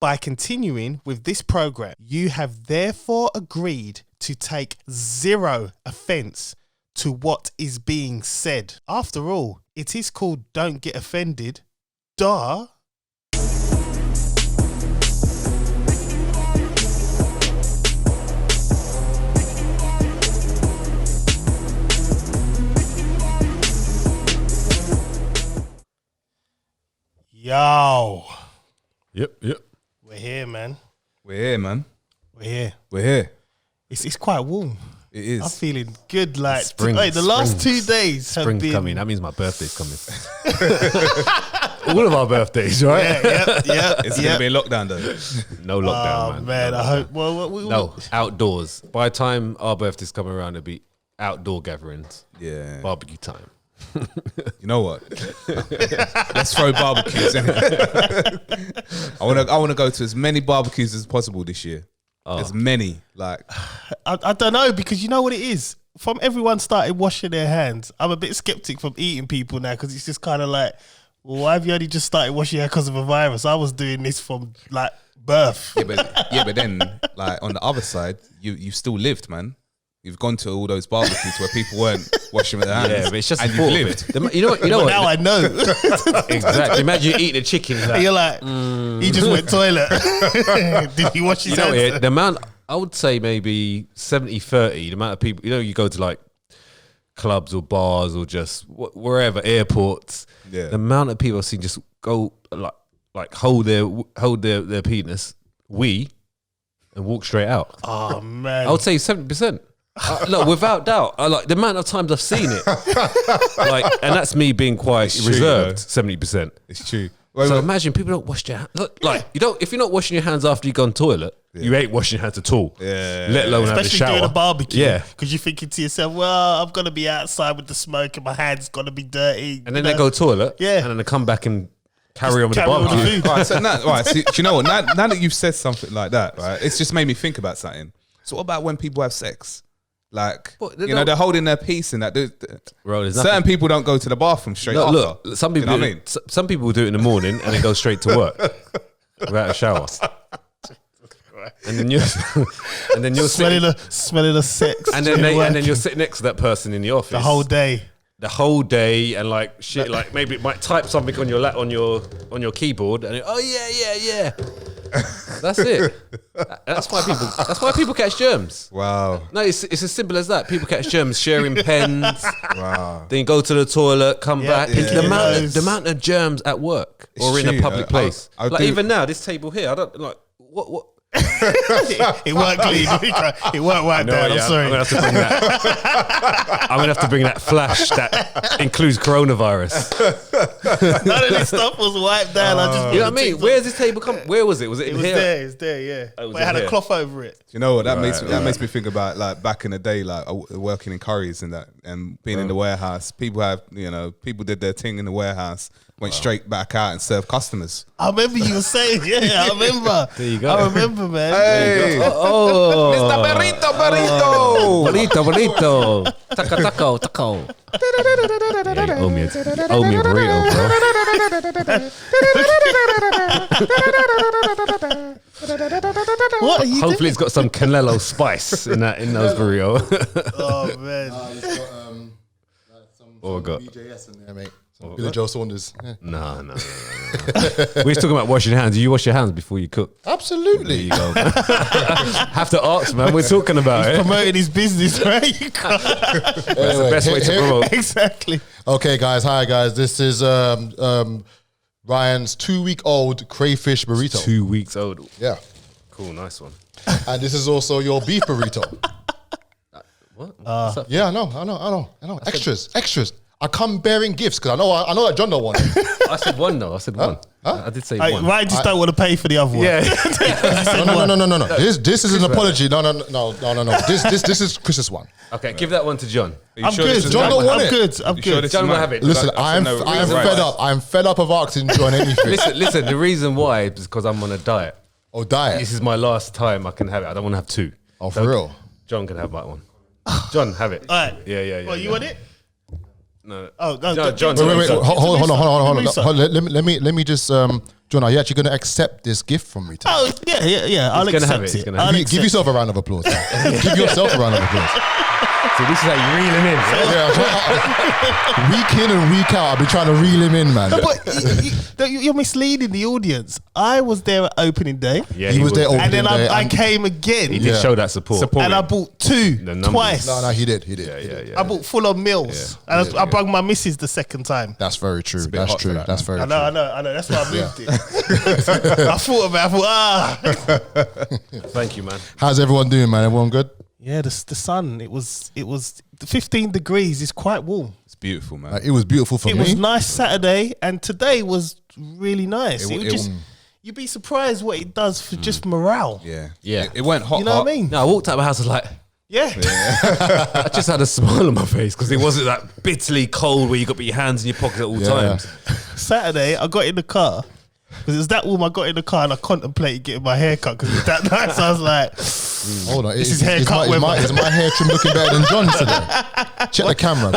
By continuing with this program, you have therefore agreed to take zero offence to what is being said. After all, it is called Don't Get Offended. Duh. Yo. Yep. We're here, man. We're here, man. We're here. We're here. It's quite warm. It is. I'm feeling good. Like Spring, the last 2 days have Spring's been coming. That means my birthday's coming. All of our birthdays, right? Yeah. It's going to be a lockdown, though. No lockdown, man. I hope. Well, No, outdoors. By the time our birthdays come around, it'll be outdoor gatherings. Yeah. Barbecue time. You know what? Let's throw barbecues in. I want to go to as many barbecues as possible this year. As many. Like, I don't know, because you know what it is? From everyone started washing their hands, I'm a bit skeptic from eating people now, because it's just kind of like, well, why have you only just started washing your hands because of a virus? I was doing this from like birth. yeah, but then, like, on the other side, you still lived, man. You've gone to all those barbecues where people weren't washing their hands. Yeah, but it's just and you've lived. You know what? Now I know. Exactly. Imagine you eating a chicken. Like, You're like, he just went toilet. Did he wash his hands? Yeah, the amount, I would say maybe 70-30, the amount of people, you go to like clubs or bars or just wherever, airports. Yeah. The amount of people I've seen just go like hold their penis, and walk straight out. Oh, man. I would say 70%. Look, without doubt, like the amount of times I've seen it, like, and that's me being quite reserved. 70%. It's true. So imagine people don't wash their hands. Look, like if you're not washing your hands after you go on toilet, you ain't washing your hands at all. Yeah. Let alone have the Especially shower. doing a barbecue. Yeah. Because you're thinking to yourself, well, I'm going to be outside with the smoke and my hands going to be dirty. And then they go toilet. Yeah. And then they come back and carry on with the carry on with the barbecue. food. Right, so do you know what? Now that you've said something like that, right, it's just made me think about something. So what about when people have sex? Like, they're holding their peace and that. Bro, there's certain nothing. people don't go to the bathroom straight after. Look, some people You know what I mean? some people do it in the morning and then go straight to work without a shower. And then you're smelling the sex. and then you're sitting next to that person in the office the whole day. The whole day, and like shit, like maybe it might type something on your on your keyboard, and yeah. That's it. That's why people catch germs. Wow. No, it's as simple as that. People catch germs sharing pens. Wow. Then you go to the toilet, come back. Yeah. The amount of germs at work or in a public place. Like even now, this table here, I don't like what. It weren't clean. It weren't wiped down. I'm sorry. I'm gonna have to bring that flash that includes coronavirus. None of this stuff was wiped down. I just You know what I mean? Where's this table come? Where was it? Was it in here? It was there. Yeah. Oh, But it had a cloth over it. You know what? That makes me think about like back in the day, like working in Curry's and that, and being in the warehouse. People did their thing in the warehouse, went straight back out and served customers. I remember you were saying, I remember. There you go. I remember, man. Hey, Mr. Burrito. Taco. Yeah, you owe me a burrito, bro. What are you Hopefully doing? it's got some Canelo spice in those burrito. Oh, man. He's got some What we got? BJS in there, mate. Some Billy Joe Saunders. Yeah. No. We're talking about washing your hands. Do you wash your hands before you cook? Absolutely. There you go. Have to ask, man. We're talking about it. Promoting his business, right? You can't. That's the best way to promote. Exactly. Okay, guys. Hi, guys. This is Ryan's 2-week-old crayfish burrito. 2 weeks old. Yeah. Cool, nice one. And this is also your beef burrito. What? What's up? Yeah, I know. Extras. I come bearing gifts because I know that John don't want it. I said one though. I said one. I did say one. Ryan just don't want to pay for the other one. Yeah. No. This is an apology. No. This is Chris's one. Okay, give that one to John. I'm good. John don't want I'm it. good. I'm good. John will have it. Listen, I'm fed up. I'm fed up of asking John anything. Listen. The reason why is because I'm on a diet. Oh, diet. This is my last time I can have it. I don't want to have two. Oh, for real? John can have that one. John, have it. All right. Yeah. Well, you want it? No. Oh, no, John. Wait, hold on. Mussa. Let me just, John, are you actually going to accept this gift from me today? Oh, yeah. I'll gonna have accept it, he's it. gonna have I'll it. Give accept yourself a round of applause. Give yourself a round of applause. So this is how you reel him in. Yeah, week in and week out, I've been trying to reel him in, man. No, but you're misleading the audience. I was there at opening day, Yeah, he was there and then opening day, I and- came again, He did show that support. and I bought two The numbers. twice. No, he did. Yeah. I bought full on meals, and I brought my missus the second time. That's very true. bit That's hot for true. that, That's very I true. know. That's why I moved it. I thought about it. Thank you, man. How's everyone doing, man? Everyone good? Yeah, the sun. It was 15 degrees. It's quite warm. It's beautiful, man. It was beautiful for It me. was nice Saturday, and today was really nice. It- It was it- just you'd be surprised what it does for just morale. Yeah. It went hot. You know hot. what I mean? No, I walked out of my house, I was like, Yeah. I just had a smile on my face because it wasn't that bitterly cold where you got to put your hands in your pocket at all times. Saturday, I got in the car because it was that warm. I got in the car and I contemplated getting my hair cut because it was that nice. I was like, Hold on. This is haircut weather. Is my hair trim looking better than John's today? Check the camera.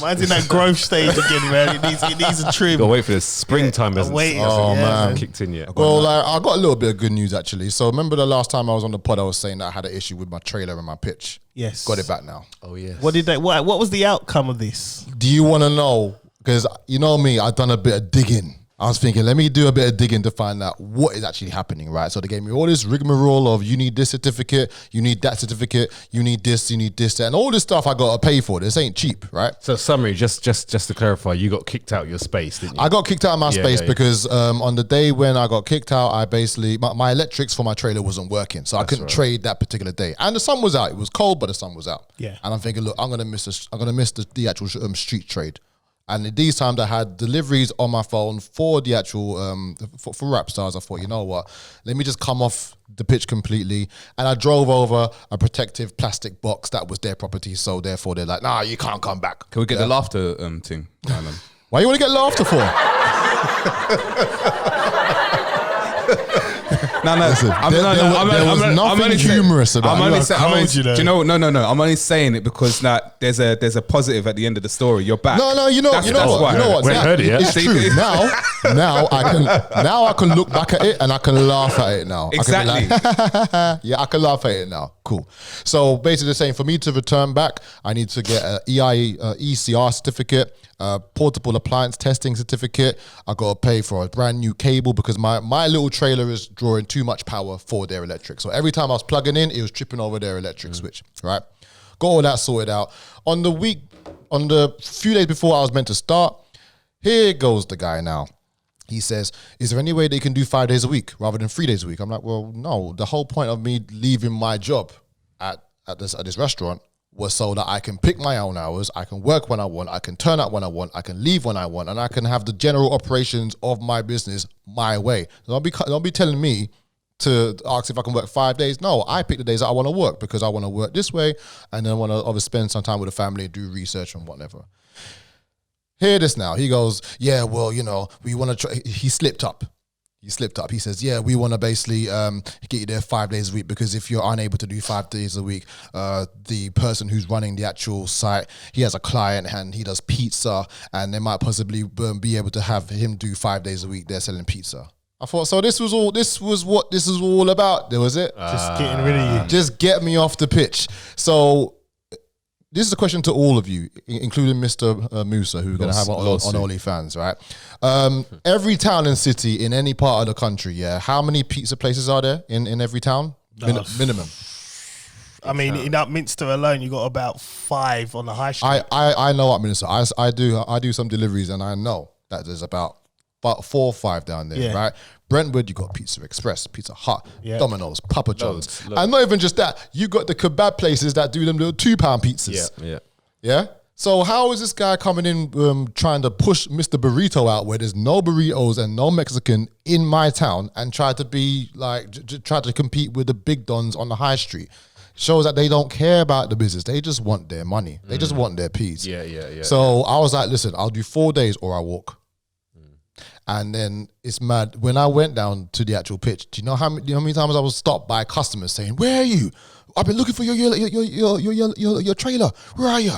mine's in that growth stage again, man. It needs a trim. Got to wait for the springtime. I'm hasn't waiting. Oh, man. kicked in yet. Well, I got a little bit of good news actually. So remember the last time I was on the pod, I was saying that I had an issue with my trailer and my pitch. Yes. Got it back now. Oh, yeah. What was the outcome of this? Do you want to know? Because you know me, I've done a bit of digging. I was thinking, let me do a bit of digging to find out what is actually happening, right? So they gave me all this rigmarole of you need this certificate, you need that certificate, you need this, that, and all this stuff I got to pay for. This ain't cheap, right? So summary, just to clarify, you got kicked out your space, didn't you? I got kicked out of my space yeah. because on the day when I got kicked out, I basically, my electrics for my trailer wasn't working. So I couldn't trade that particular day. And the sun was out. It was cold, but the sun was out. Yeah. And I'm thinking, look, I'm going to miss the actual street trade. And at these times I had deliveries on my phone for the actual, for rap stars. I thought, you know what, let me just come off the pitch completely. And I drove over a protective plastic box that was their property. So therefore they're like, nah, you can't come back. Can we get the laughter thing? Why you want to get laughter for? No. Listen, there was nothing humorous about it. Do you know? No. I'm only saying it because there's a positive at the end of the story. You're back. No, you know what? We ain't heard it yet. It's true. Now I can look back at it and I can laugh at it now. Exactly. I can laugh at it now. Cool. So basically, the same. For me to return back, I need to get an ECR certificate, portable appliance testing certificate. I got to pay for a brand new cable because my little trailer is drawing too much power for their electric. So every time I was plugging in, it was tripping over their electric switch. Right. Got all that sorted out. On the few days before I was meant to start, here goes the guy now. He says, is there any way they can do 5 days a week rather than 3 days a week? I'm like, well, no. The whole point of me leaving my job at this restaurant was so that I can pick my own hours, I can work when I want, I can turn up when I want, I can leave when I want, and I can have the general operations of my business my way. Don't be telling me to ask if I can work 5 days. No, I pick the days that I want to work because I want to work this way and then I want to obviously spend some time with the family, do research and whatever. Hear this now. He goes, yeah, well, you know, we want to try. He slipped up. He says, yeah, we want to basically get you there 5 days a week because if you're unable to do 5 days a week, the person who's running the actual site, he has a client and he does pizza and they might possibly be able to have him do 5 days a week. They're selling pizza. I thought, so this was what this is all about. There was it. Just getting rid of you. Just get me off the pitch. So this is a question to all of you, including Mr. Mussa, who we're going to have on OnlyFans, right? Every town and city in any part of the country, yeah, how many pizza places are there in every town? Minimum. I mean, in Upminster alone, you got about 5 on the high street. I know Upminster. I do some deliveries and I know that there's about 4 or 5 down there, right? Brentwood, you got Pizza Express, Pizza Hut, Domino's, Papa John's. And not even just that, you got the kebab places that do them little £2 pizzas. Yeah? So how is this guy coming in trying to push Mr. Burrito out where there's no burritos and no Mexican in my town and try to be like, try to compete with the big dons on the high street? Shows that they don't care about the business. They just want their money. They just want their peas. So I was like, listen, I'll do 4 days or I walk. And then it's mad. When I went down to the actual pitch, do you know how many times I was stopped by customers saying, where are you? I've been looking for your trailer. Where are you?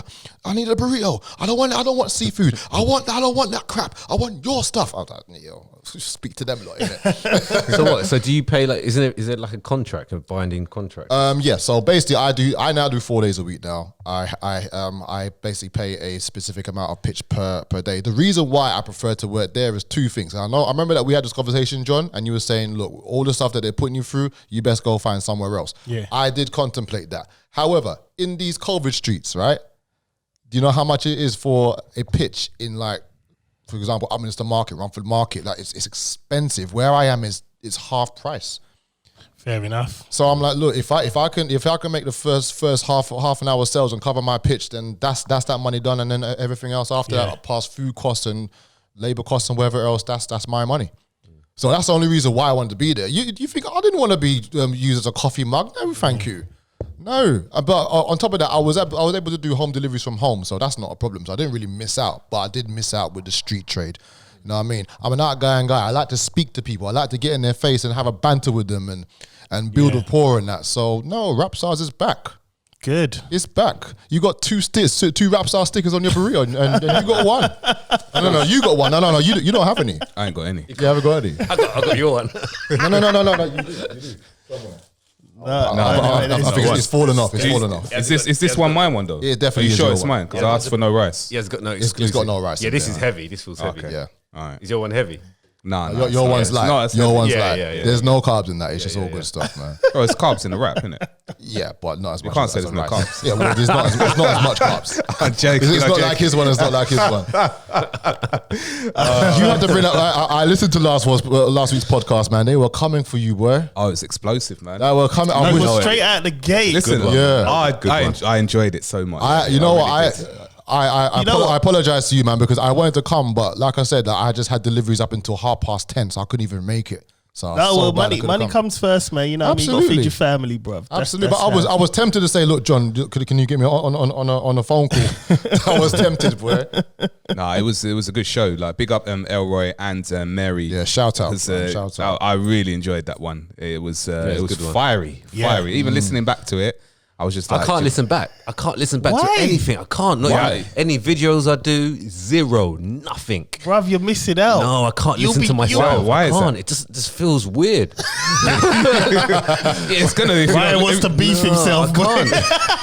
I need a burrito. I don't want seafood. I don't want that crap. I want your stuff. I was like, yo, speak to them lot, innit? So what? So do you pay like? Is it like a contract, a binding contract? Yeah. So basically, I now do 4 days a week now. I basically pay a specific amount of pitch per day. The reason why I prefer to work there is two things. I remember that we had this conversation, John, and you were saying, look, all the stuff that they're putting you through, you best go find somewhere else. Yeah. I did contemplate that. However, in these COVID streets, right? Do you know how much it is for a pitch in, like, for example, Upminster Market, Rumford Market? Like, it's expensive. Where I am is half price. Fair enough. So I'm like, look, if I can make the first half an hour sales and cover my pitch, then that's that money done, and then everything else after that, past food costs and labor costs and whatever else, that's my money. So that's the only reason why I wanted to be there. You think I didn't want to be used as a coffee mug? No, thank you. No, but on top of that, I was able to do home deliveries from home, so that's not a problem. So I didn't really miss out, but I did miss out with the street trade. You know what I mean? I'm an outgoing guy. I like to speak to people. I like to get in their face and have a banter with them and build rapport and that. So no, Rapstars is back. Good. It's back. You got two Rapstar stickers on your burrito, and you got one. No, you got one. No, you don't have any. I ain't got any. You haven't got any. I got your one. No. You do. I think it's fallen off. It's fallen off. Is this one mine one though? Yeah, definitely. Are you is sure your it's one. mine? Because I asked for no rice. Yeah, it's got no. It's got no rice. Yeah, in this there. is heavy. This feels heavy. Okay. Yeah. All right. Is your one heavy? Nah, Your one's light. Your one's light. Yeah. There's no carbs in that. It's just all good stuff, man. Bro, it's carbs in the wrap, isn't it? Yeah, but not as much. can't say as there's no rice. carbs. Yeah, well, it's not as much carbs. I'm joking. It's not like his one. It's not like his one. You have to bring up. I listened to last week's podcast, man. They were coming for you, boy. Oh, it's explosive, man. They were coming. I It wish- was straight out the gate. Listen, Yeah. I enjoyed it so much. I apologize to you, man, because I wanted to come, but like I said, I just had deliveries up until 10:30, so I couldn't even make it. So Money comes first, man. You know what I mean? You got to feed your family, bro. Absolutely, but I was tempted to say, look, John, can you get me on a phone call? I was tempted, boy. Nah, it was a good show. Like, big up Elroy and Mary. Yeah, shout out. Shout out. I really enjoyed that one. It was good one. fiery. Even listening back to it, I was just like, I can't listen back. I can't listen back Why? to anything. I can't. Not Why? any videos I do. Zero. Nothing. Bruv, you're missing out. No, I can't listen to myself. Why I is that? can't. It just feels weird. it's gonna. Ryan wants to beef himself. I can't.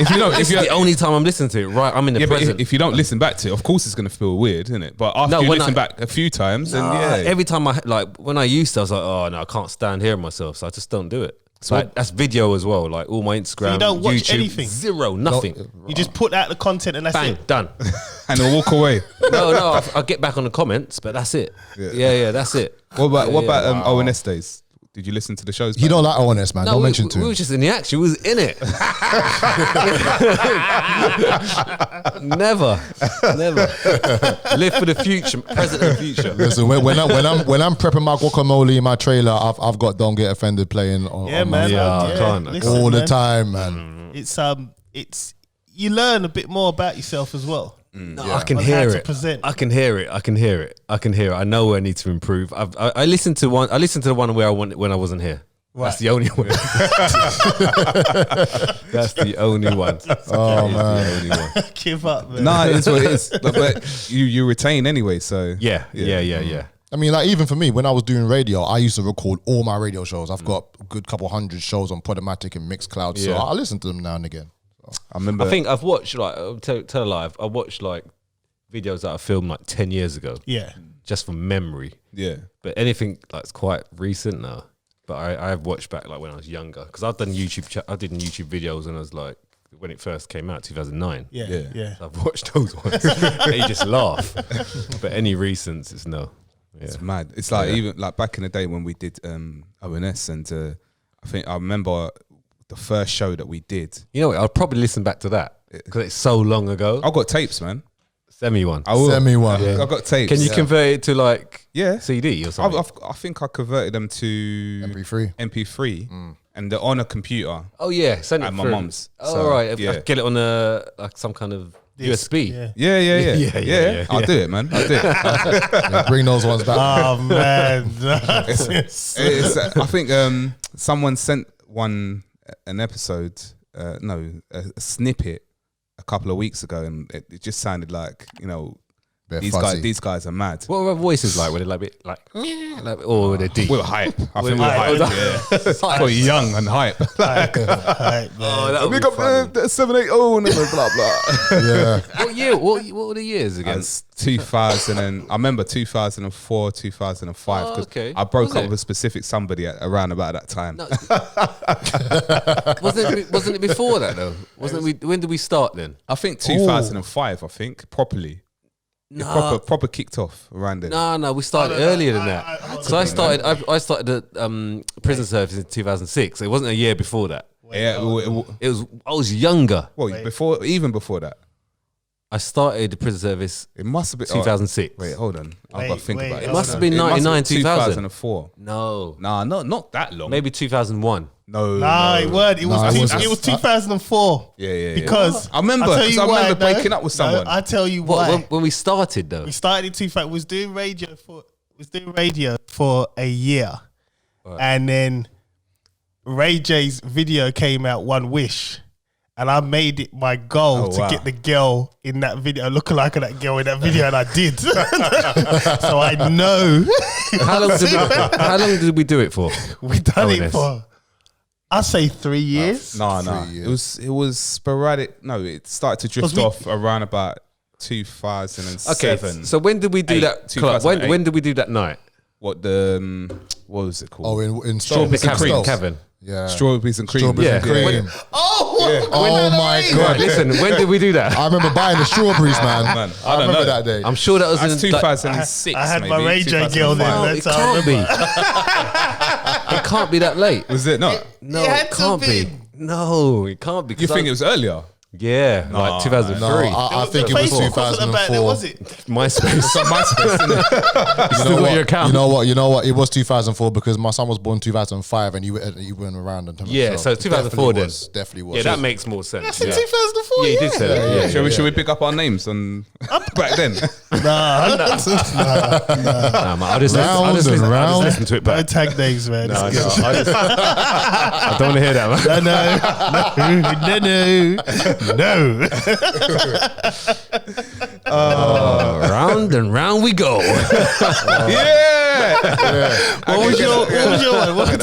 If you don't, It's the only time I'm listening to it. Right, I'm in the yeah, but present. if you don't listen back to it, of course it's gonna feel weird, isn't it? But after you when listen I- back a few times, then yeah, Every time when I used to, I was like, oh no, I can't stand hearing myself, so I just don't do it. So that's video as well. Like all my Instagram, you don't watch YouTube, anything? Zero, nothing. You just put out the content and that's Bang, it. done. and they'll walk away. No, I'll get back on the comments, but that's it. Yeah, that's it. What about ONS days? Did you listen to the shows? You don't like ONS, man. No, Don't we, mention to we him. were just in the action. We was in it. Never. Live for the future, present and future. Listen, when I'm prepping my guacamole in my trailer, I've got "Don't Get Offended" playing on Yeah, my man. Yeah, I can't. Listen, all the man. time, man. It's you learn a bit more about yourself as well. No, I can On hear how to it. present. I can hear it. I know where I need to improve. I listened to one. I listened to the one where when I wasn't here. Right. That's the only one. That's the only one. Oh man. The only one. Give up, man. Nah, it's what it is. But you retain anyway. So Yeah. I mean, like even for me, when I was doing radio, I used to record all my radio shows. I've got a good couple hundred shows on Podomatic and Mixcloud, so Yeah. I listen to them now and again. I remember. I think I've watched tell a lie. I watched like videos that I filmed like 10 years ago, Yeah. just from memory. yeah. But anything that's quite recent now. But I've watched back like when I was younger because I've done YouTube. I did YouTube videos when I was like when it first came out, 2009. Yeah. So I've watched those ones. And you just laugh. But any recents, it's no. Yeah. It's mad. It's like even like back in the day when we did ONS, and I remember the first show that we did. You know what? I'll probably listen back to that because it's so long ago. I've got tapes, man. Send me one. I will. Send me one. I've got tapes. Can you convert it to like Yeah. CD or something? I think I converted them to MP3. and they're on a computer. Oh yeah, send it At my through. mum's. Oh So, right, yeah. I get it on like some kind of USB. Yeah. Yeah. Yeah. I'll do it, man. I'll do it. Yeah, bring those ones back. Oh man. It's, I think someone sent an episode a snippet a couple of weeks ago, and it just sounded like, you know, these guys are mad. What were our voices like? Were they like a bit like or were they deep? We were hype. I think we were hype. Yeah, we were young and hype. Hype, man. that would Big be up funny. the 780 and blah blah. Yeah. What year? What were the years again? It's 2000 and I remember 2004, 2005 because okay. I broke Was up it? with a specific somebody around about that time. No. wasn't it before that though? Wasn't we? When did we start then? I think 2005. I think properly. It proper kicked off around then. No, we started earlier than that. So I started the prison service in 2006. So it wasn't a year before that. Yeah, It was. I was younger. well, even before that, I started the prison service it must have been 2006. Wait, hold on. I've got to think about it. It must have been 99, 2000. 2004. No, Nah, not that long. maybe 2001. No, Nah, it weren't. It was, it it was 2004. Yeah. Because I remember, I'll tell because you I why, remember no? breaking up with someone. No, I tell you What, why. when we started though? We started in 2000. Was doing radio for a year, and then Ray J's video came out, One Wish, and I made it my goal to get the girl in that video, looking like that girl in that video, and I did. So I know. How long did we do it for? We done it ONS? for, I say 3 years. No. 3 years. It was sporadic. No, it started to drift off around about 2007. Okay, so when did we do that club? 2008. When did we do that night? What was it called? Oh, in Strawberries and cream. Kevin. Yeah. Strawberries and cream. Strawberries Yeah. and cream. When- Oh my God. Listen, when did we do that? I remember buying the strawberries, man. Man, I I don't remember know. that day. I'm sure that was That's in 2006. I had my maybe, Ray J girl there. 2005. No, it That's how I can't be. remember. It can't be that late. Was it not? No, It had it to can't be. be. No, it can't be. You think it was earlier? Yeah, like 2003. No, I think it was Facebook wasn't about there, 2004. was it? MySpace. It's on MySpace, isn't it? Still got your account. You know what? It was 2004 because my son was born 2005 and he went around and Yeah, so 2004 then. Definitely was. Yeah, that makes more sense. In Yeah, 2004. yeah, you did say that. Yeah. Should we pick up our names on back then? Nah, Nah, man, I'll just Round and round. listen to it no back. tag names, man. No, I don't want to hear that, man. No. Round and round we go. Yeah. What was your one? What was it?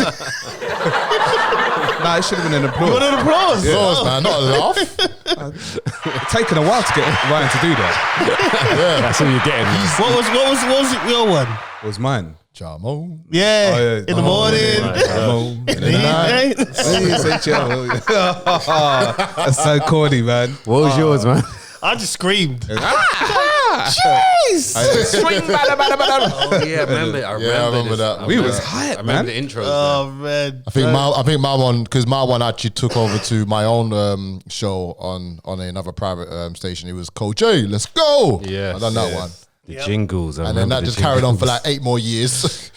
Nah, it should have been an applause. What an applause. Applause, man, not a laugh. It's taken a while to get Ryan to do that. That's all you're getting. What was your one? It was mine. Jamo. Yeah. Oh, yeah. In the morning. In the night. That's so corny, man. What was yours, man? I just screamed. Oh yeah, I remember. I remember that. We was hype, I remember man. the intros. Oh man. I think my one, because my one actually took over to my own show on another private station. It was Coach J. Let's go. Yes, I done that yes. one. The jingles. And then that just carried on for like 8 more years.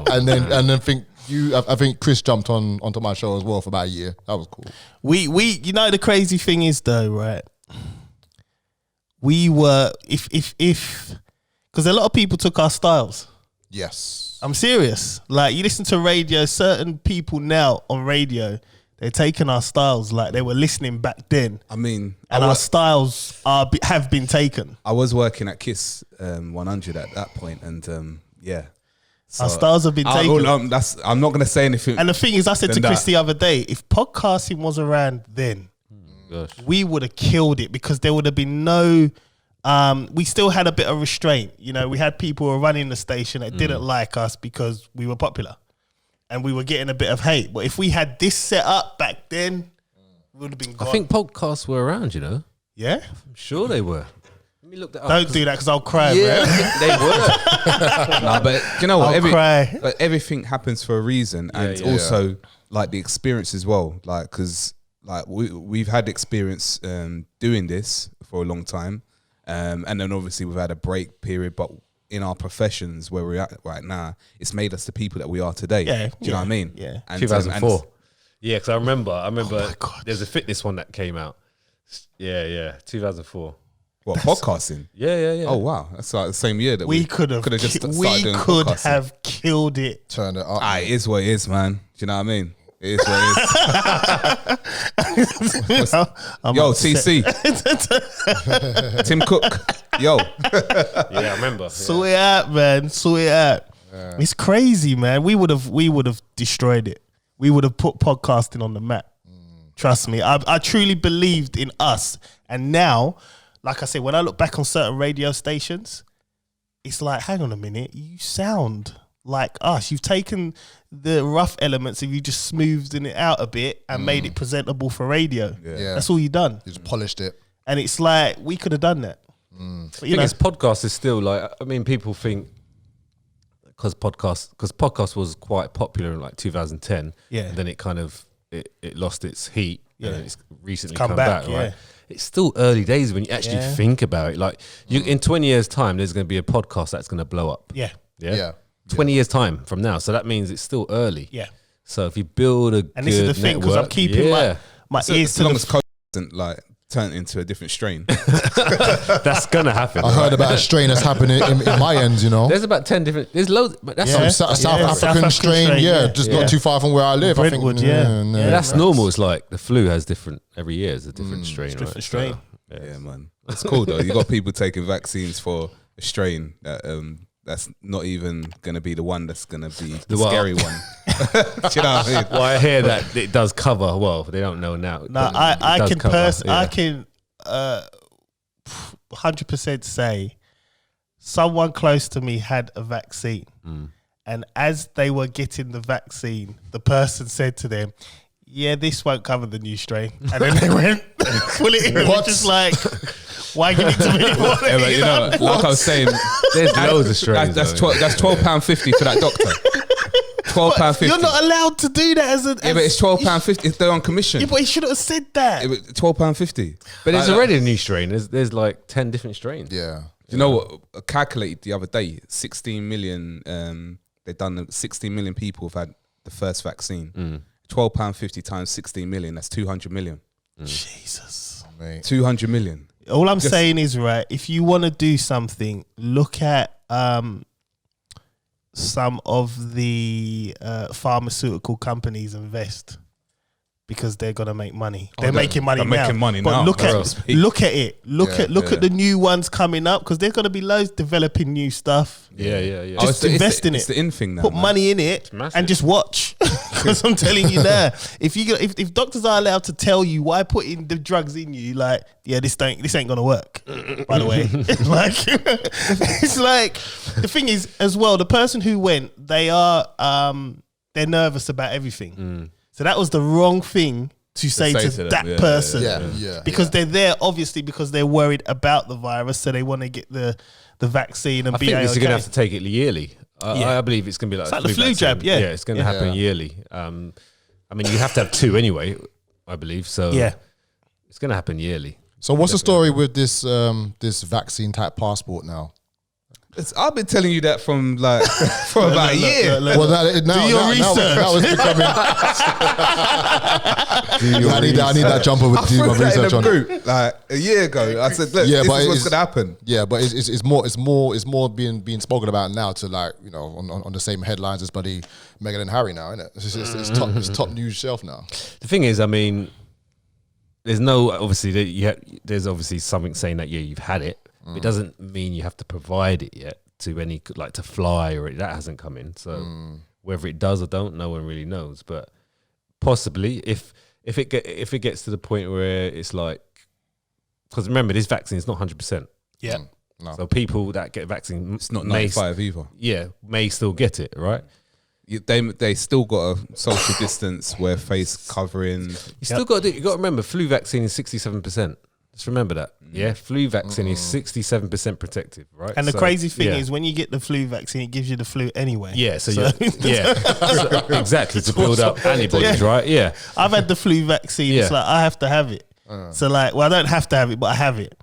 and then I think Chris jumped onto my show as well for about a year. That was cool. We you know the crazy thing is though, right? We were if because a lot of people took our styles. Yes. I'm serious. Like you listen to radio, certain people now on radio, they're taking our styles like they were listening back then. I mean, And our styles have been taken. I was working at Kiss 100 at that point, and yeah. So, Our styles have been taken. I'm not going to say anything. And the thing is, I said to than Chris that. the other day, if podcasting was around then, we would have killed it because there would have been no. We still had a bit of restraint. You know, we had people who were running the station that didn't like us because we were popular, and we were getting a bit of hate. But if we had this set up back then, we would have been gone. I think podcasts were around. You know, yeah. I'm sure they were. Let me look that up. Don't do that because I'll cry, Yeah, man. they were. Nah, but you know what? I'll cry. But everything happens for a reason, and yeah. also like the experience as well. Like, because like we've had experience doing this for a long time, and then obviously we've had a break period. But in our professions where we're at right now, it's made us the people that we are today. Yeah, Do you know what I mean? yeah. And, 2004. Yeah, because I remember Oh my God. there's a fitness one that came out. Yeah, 2004. what podcasting? Yeah. Oh wow, that's like the same year that We could have. just started We doing could podcasting. have killed it. Turn it up. It is what it is, man. Do you know what I mean? It is what it is. I'm Yo, upset. TC. Tim Cook. Yo. Yeah, I remember. Sort it out, man. Sort it out. It's crazy, man. We would have destroyed it. We would have put podcasting on the map. Trust me. I truly believed in us. And now, like I said, when I look back on certain radio stations, it's like, hang on a minute, you sound like us. You've taken the rough elements and you just smoothed it out a bit and made it presentable for radio. Yeah. That's all you done. You just polished it. And it's like, we could have done that. But, I think it's podcast is still like, I mean, people think because podcast was quite popular in like 2010. Yeah. And then it kind of, it lost its heat. Yeah. And then it's recently come come back, back, yeah. right? It's still early days when you actually think about it. Like in 20 years time, there's going to be a podcast that's going to blow up. Yeah. Yeah. 20 years time from now. So that means it's still early. Yeah. So if you build a And this is the thing, because I'm keeping my ears As to long the as COVID doesn't like turn into a different strain. that's going to happen. I heard about a strain that's happening in my ends, you know. There's about 10 different, there's loads, but that's Yeah. South South African African strain, strain, yeah, yeah. just Yeah. not too far from where I live. Brentwood, I think, yeah. no. Yeah. that's normal. It's like the flu has different, every year is a different strain. different right? strain. So, Yeah, man. That's cool though. You got people taking vaccines for a strain that that's not even gonna be the one that's gonna be the what? scary one. Do you know what I mean? Well, I hear that it does cover. Well, they don't know now. No, but it I does cover, I can 100% say someone close to me had a vaccine, and as they were getting the vaccine, the person said to them, "Yeah, this won't cover the new strain," and then they went pull it in. And What? it's just like, why give it to me? Yeah, but you know, like I was saying, There's loads of strains. that's though, that's £12.50 for that doctor. £12.50. You're not allowed to do that as a. Yeah, but it's £12.50 if they're on commission. Yeah, but he shouldn't have said that. £12.50. But there's already a new strain. There's like 10 different strains. Yeah. Do you know what? I calculated the other day, 16 million. They've done 16 million people have had the first vaccine. £12.50 times 16 million. That's 200 million. Jesus. Mate. 200 million. All I'm saying is, right, if you want to do something, look at some of the pharmaceutical companies invest, because they're gonna make money. They're making money they're now. making money but now. look They're at it. Look Yeah. at the new ones coming up, because there's gonna be loads developing new stuff. Yeah. Just invest in It's it. the in thing now. Put man. money in it massive. and just watch. Because I'm telling you now, if doctors are allowed to tell you why putting the drugs in you, like, yeah, this ain't gonna work. By the way, it's like the thing is as well. The person who went, they're nervous about everything. So that was the wrong thing to say to them, that yeah, person. Yeah. Because they're there obviously because they're worried about the virus, so they want to get the vaccine and I be think this is okay. going to have to take it yearly. I believe it's going to be like, like the flu vaccine. jab, yeah. it's going to happen yearly. I mean, you have to have 2 anyway, I believe. So Yeah. it's going to happen yearly. So what's the story with this this vaccine type passport now? I've been telling you that from like for about a year. Well, now your it's becoming. I need that jumper with I do my threw that in research a on. group like a year ago. I said, look, Yeah, this but is what's it's- gonna happen. Yeah, but it's more being spoken about now to, like, you know, on the same headlines as bloody Meghan and Harry now, isn't it? It's top news shelf now. The thing is, I mean, there's obviously something saying that, yeah, you've had it. But it doesn't mean you have to provide it yet to any, like, to fly, or that hasn't come in. So whether it does or don't, no one really knows. But possibly if it gets to the point where it's like, because remember, this vaccine is not 100%. Yeah. No. So people that get vaccine, It's not may 95 either. may still get it, right? They still got a social distance, wear face covering. You still got to remember, flu vaccine is 67%. Just remember that. Yeah, flu vaccine is 67% protective, right? And the So, crazy thing yeah. is, when you get the flu vaccine, it gives you the flu anyway. Yeah, so exactly, to build up antibodies, Yeah. right? Yeah. I've had the flu vaccine. It's Yeah. like, I have to have it. So like, well, I don't have to have it, but I have it.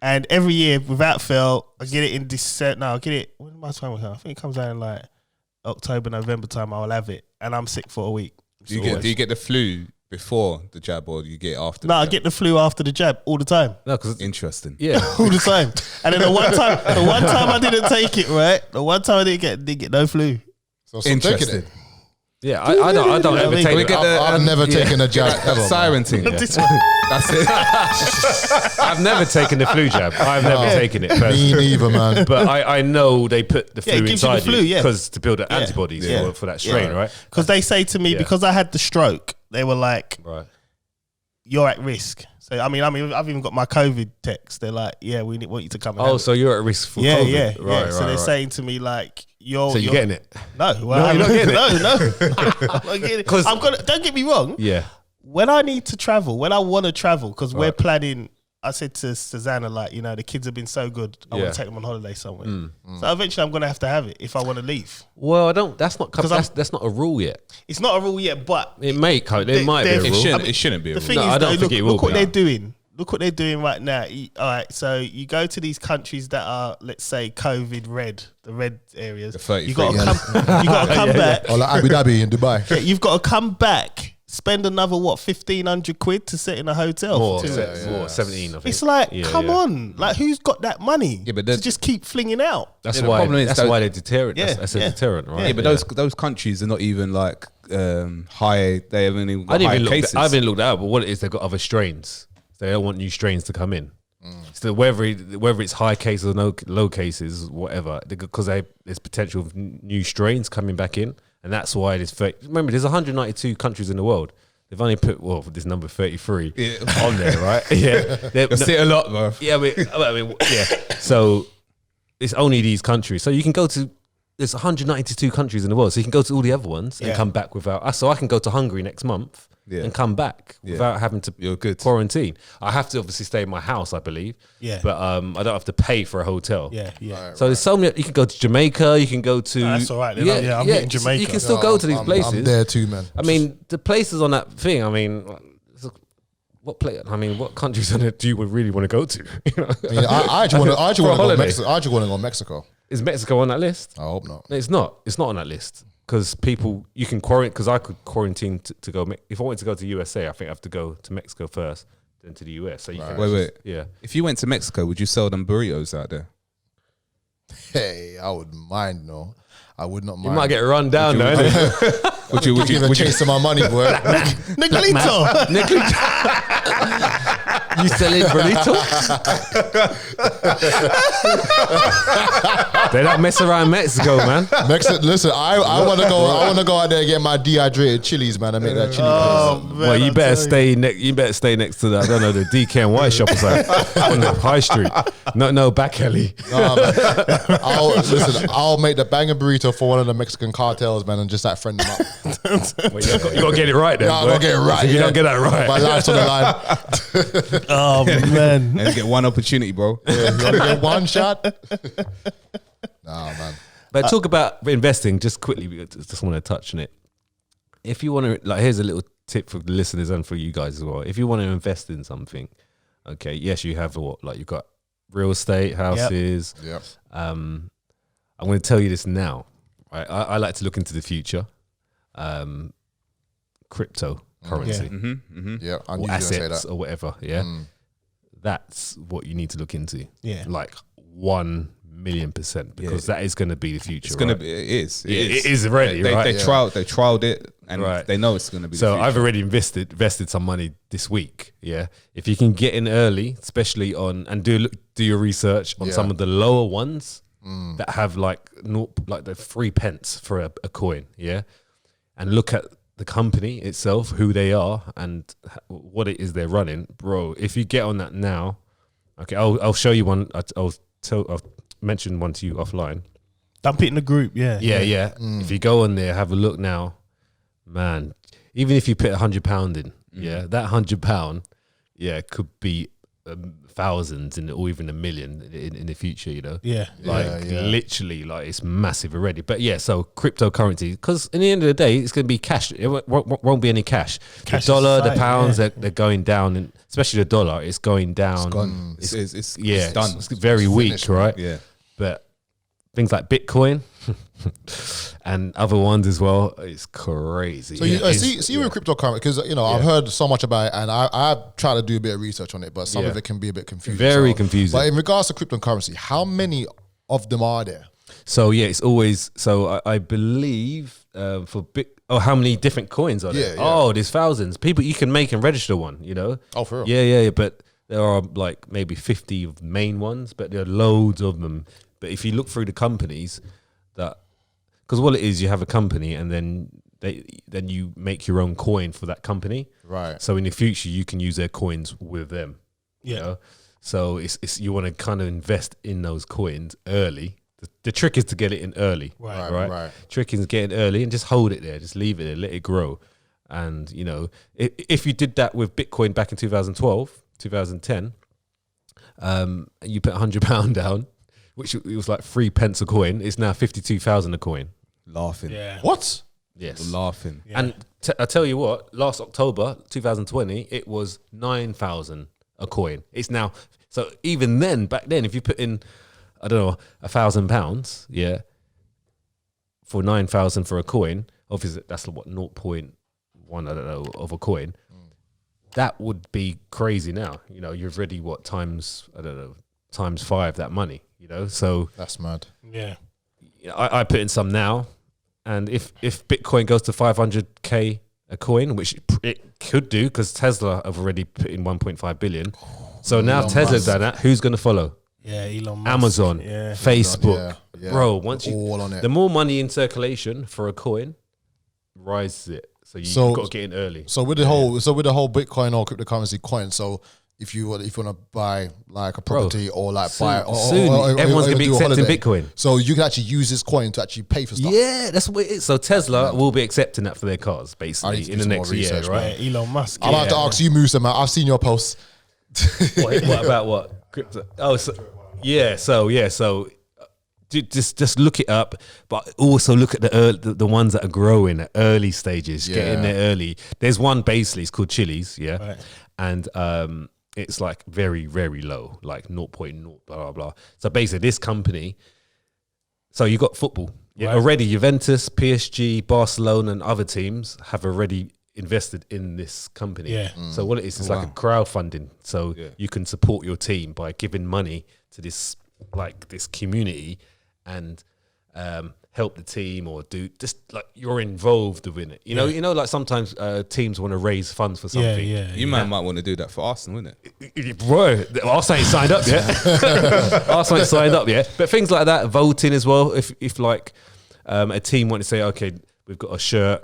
And every year, without fail, I get it in December. No, I get it. When my time was? I think it comes out in like October, November time. I will have it, and I'm sick for a week. Do you get the flu before the jab, or do you get it after? No, the I jab? get the flu after the jab all the time. No, because Interesting. yeah, All the time. And then the one time I didn't take it, right? The one time I didn't get no flu. So stop taking Interesting. it. Yeah, I don't ever mean? take We it. get the- I've never taken a jab ever. Siren thing. This one. That's it. I've never taken the flu jab. I've never taken it Me personally. neither, man. But I know they put the Yeah, it flu gives you the inside flu, you yeah. because to build the antibodies Yeah. for that strain, right? Because they say to me, Yeah. because I had the stroke, they were like, Right. you're at risk. So I mean, I've even got my COVID text. They're like, yeah, we want you to come. And Oh, have so you're at risk for yeah, COVID. yeah, Right, yeah. right, So they're right. saying to me like, So you're getting it? No, well, No, you're not getting it. No. I'm not getting it. 'Cause- I'm gonna. Don't get me wrong. Yeah. When I need to travel, when I want to travel, because we're planning. I said to Susanna, like, you know, the kids have been so good. I Yeah. want to take them on holiday somewhere. So eventually, I'm gonna have to have it if I want to leave. Well, I don't. That's not. 'Cause that's not a rule yet. It's not a rule yet, but It may. It might be a they're- rule. It shouldn't be a the rule. thing No, is, I don't though, think look, it will look what be. they're doing. Look what they're doing right now. All right, so you go to these countries that are, let's say, COVID red, the red areas. The 33. You got to come. You got to come back. Or like Abu Dhabi in Dubai. Yeah, you've got to come back. Spend another £1,500 to sit in a hotel. More, for 2 weeks. more, 17. I think. It's like, Yeah, come yeah. on, like who's got that money? Yeah, but to the- just keep flinging out. That's Yeah, the why. problem is That's that- why they're deterrent. Yeah, That's a yeah. deterrent, right? Yeah, but those countries are not even like high. They haven't even I got didn't high even look. cases. I haven't looked that up. But what it is, they've got other strains. So they don't want new strains to come in. So whether it's high cases or no low cases, whatever, because there's potential of new strains coming back in, and that's why there's. Remember, there's 192 countries in the world. They've only put this number 33 on there, right? Yeah, You'll see it a lot, bro. yeah. I mean, yeah. So it's only these countries. So you can go to. There's 192 countries in the world, so you can go to all the other ones and Yeah. come back without. So I can go to Hungary next month Yeah. and come back without having to You're good. quarantine. I have to obviously stay in my house, I believe. Yeah. But I don't have to pay for a hotel. Yeah, yeah. So there's so many. You can go to Jamaica. You can go to. that's all right then. Yeah, I'm hitting Jamaica. You can still go to these places. I'm there too, man. I mean, the places on that thing. I mean, what place? I mean, what countries on it do you really want to go to? You know? I mean, I actually want to. I actually For want to go. holiday. Mexico. I actually want to go Mexico. Is Mexico on that list? I hope not. No, it's not. It's not on that list because people you can quarantine. Because I could quarantine to go. If I wanted to go to USA, I think I have to go to Mexico first, then to the US. So you can Wait. yeah. If you went to Mexico, would you sell them burritos out there? Hey, I would mind, no. I would not mind. You might get run down though. innit? Would you? Would you? Even Would you? chasing my money, boy. Nicolito. You selling burrito? They don't mess around Mexico, man. Listen, I want to go. I want to go out there and get my dehydrated chilies, man. I make that chili. Oh, man, Well, you I'm better telling stay. You better stay next to the. I don't know the DKNY shop or something on the high street. No back alley. Nah, man. I'll make the banger burrito for one of the Mexican cartels, man, and just like friend them up. Well, you got to get it right then. Yeah, I boy. gotta get it right. If you yeah. don't get that right, My life's on the line. Oh man. And get one opportunity, bro. You wanna get one shot? Nah, man. But talk about investing just quickly. We just want to touch on it. If you want to, like, here's a little tip for the listeners and for you guys as well. If you want to invest in something, okay, yes, you have you've got real estate, houses. Yep. I'm going to tell you this now. Right? I like to look into the future. Cryptocurrency Yeah, I knew or you were gonna say assets that. or whatever. Yeah, that's what you need to look into. Yeah. like 1,000,000% because that is going to be the future. It's gonna right? be. It is. It is already, They, right? they trialed it, and Right. they know it's gonna be. So the I've future. already invested some money this week. Yeah, if you can get in early, especially on and do your research on some of the lower ones that have like the 3 pence for a coin. Yeah, and look at the company itself, who they are, and what it is they're running, bro. If you get on that now, okay, I'll show you one. I'll mention one to you offline. Dump it in the group. Yeah. Yeah. If you go on there, have a look now, man. Even if you put £100 in, that £100, could be thousands or even a million in the future. You know, Yeah. literally, like it's massive already. But yeah, so cryptocurrency, because in the end of the day, it's going to be cash. It won't be any cash. Cash The dollar, the society, pounds, yeah. they're going down, and especially the dollar, it's going down. Gone. It's Yeah, done. It's very weak, finished, right? Yeah. But things like Bitcoin and other ones as well, it's crazy. So you It's- see with cryptocurrency, because I've heard so much about it, and I've tried to do a bit of research on it, but some of it can be a bit confusing. Very confusing. But in regards to cryptocurrency, how many of them are there? So yeah, it's always so. I believe for Oh, how many different coins are there? Yeah, yeah. Oh, there's thousands. People, you can make and register one, you know? Oh, for real? Yeah. But there are like maybe 50 of main ones, but there are loads of them. But if you look through the companies because what it is, you have a company and then you make your own coin for that company. Right. So in the future, you can use their coins with them. Yeah. You know? So it's you want to kind of invest in those coins early. The trick is to get it in early. Right. Trick is getting early and just hold it there. Just leave it there. Let it grow. And, you know, if you did that with Bitcoin back in 2012, 2010, you put £100 down, which it was like 3 pence a coin. It's now 52,000 a coin. Laughing. Yeah. What? Yes. Laughing. Yeah. And I tell you what, last October 2020, it was 9,000 a coin. It's now, so even then, back then, if you put in, I don't know, £1,000, yeah, for 9,000 for a coin, obviously that's what 0.1, I don't know, of a coin. That would be crazy now. You know, you've already times, I don't know, times 5 that money, you know? So That's mad. Yeah. I put in some now, and if Bitcoin goes to 500k a coin, which it could do because Tesla have already put in 1.5 billion. So now Elon if Tesla's Musk. done that, who's going to follow? Yeah, Elon Musk. Amazon, Yeah. Facebook, Yeah. bro. Once you, all on it. the more money in circulation for a coin, rises it. So you've got to get in early. So with the whole Bitcoin or cryptocurrency coin, so if you want to buy like a property or like buy Everyone's going to be do a accepting holiday, Bitcoin. so you can actually use this coin to actually pay for stuff. Yeah, that's what it is. So Tesla will be accepting that for their cars, I need basically, to in do the some more next year, research, right? Yeah, Elon Musk. I'm about to ask you, Mussa, man. I've seen your posts. What about what? Crypto? Oh, so just look it up, but also look at the ones that are growing at early stages. Get in Yeah. there early. There's one basically, it's called Chili's, yeah, Right. and it's like very, very low, like 0.0 blah blah blah. So basically, this company. So you got football, yeah. Right. Already Juventus, PSG, Barcelona, and other teams have already invested in this company. Yeah. So what it is, it's like a crowdfunding. So you can support your team by giving money to this community and help the team or do just like you're involved within it. You know, like sometimes teams want to raise funds for something. You might want to do that for Arsenal, innit? Bro, Arsenal ain't signed up yet. Arsenal ain't signed up yet. But things like that, voting as well. If like a team want to say, okay, we've got a shirt,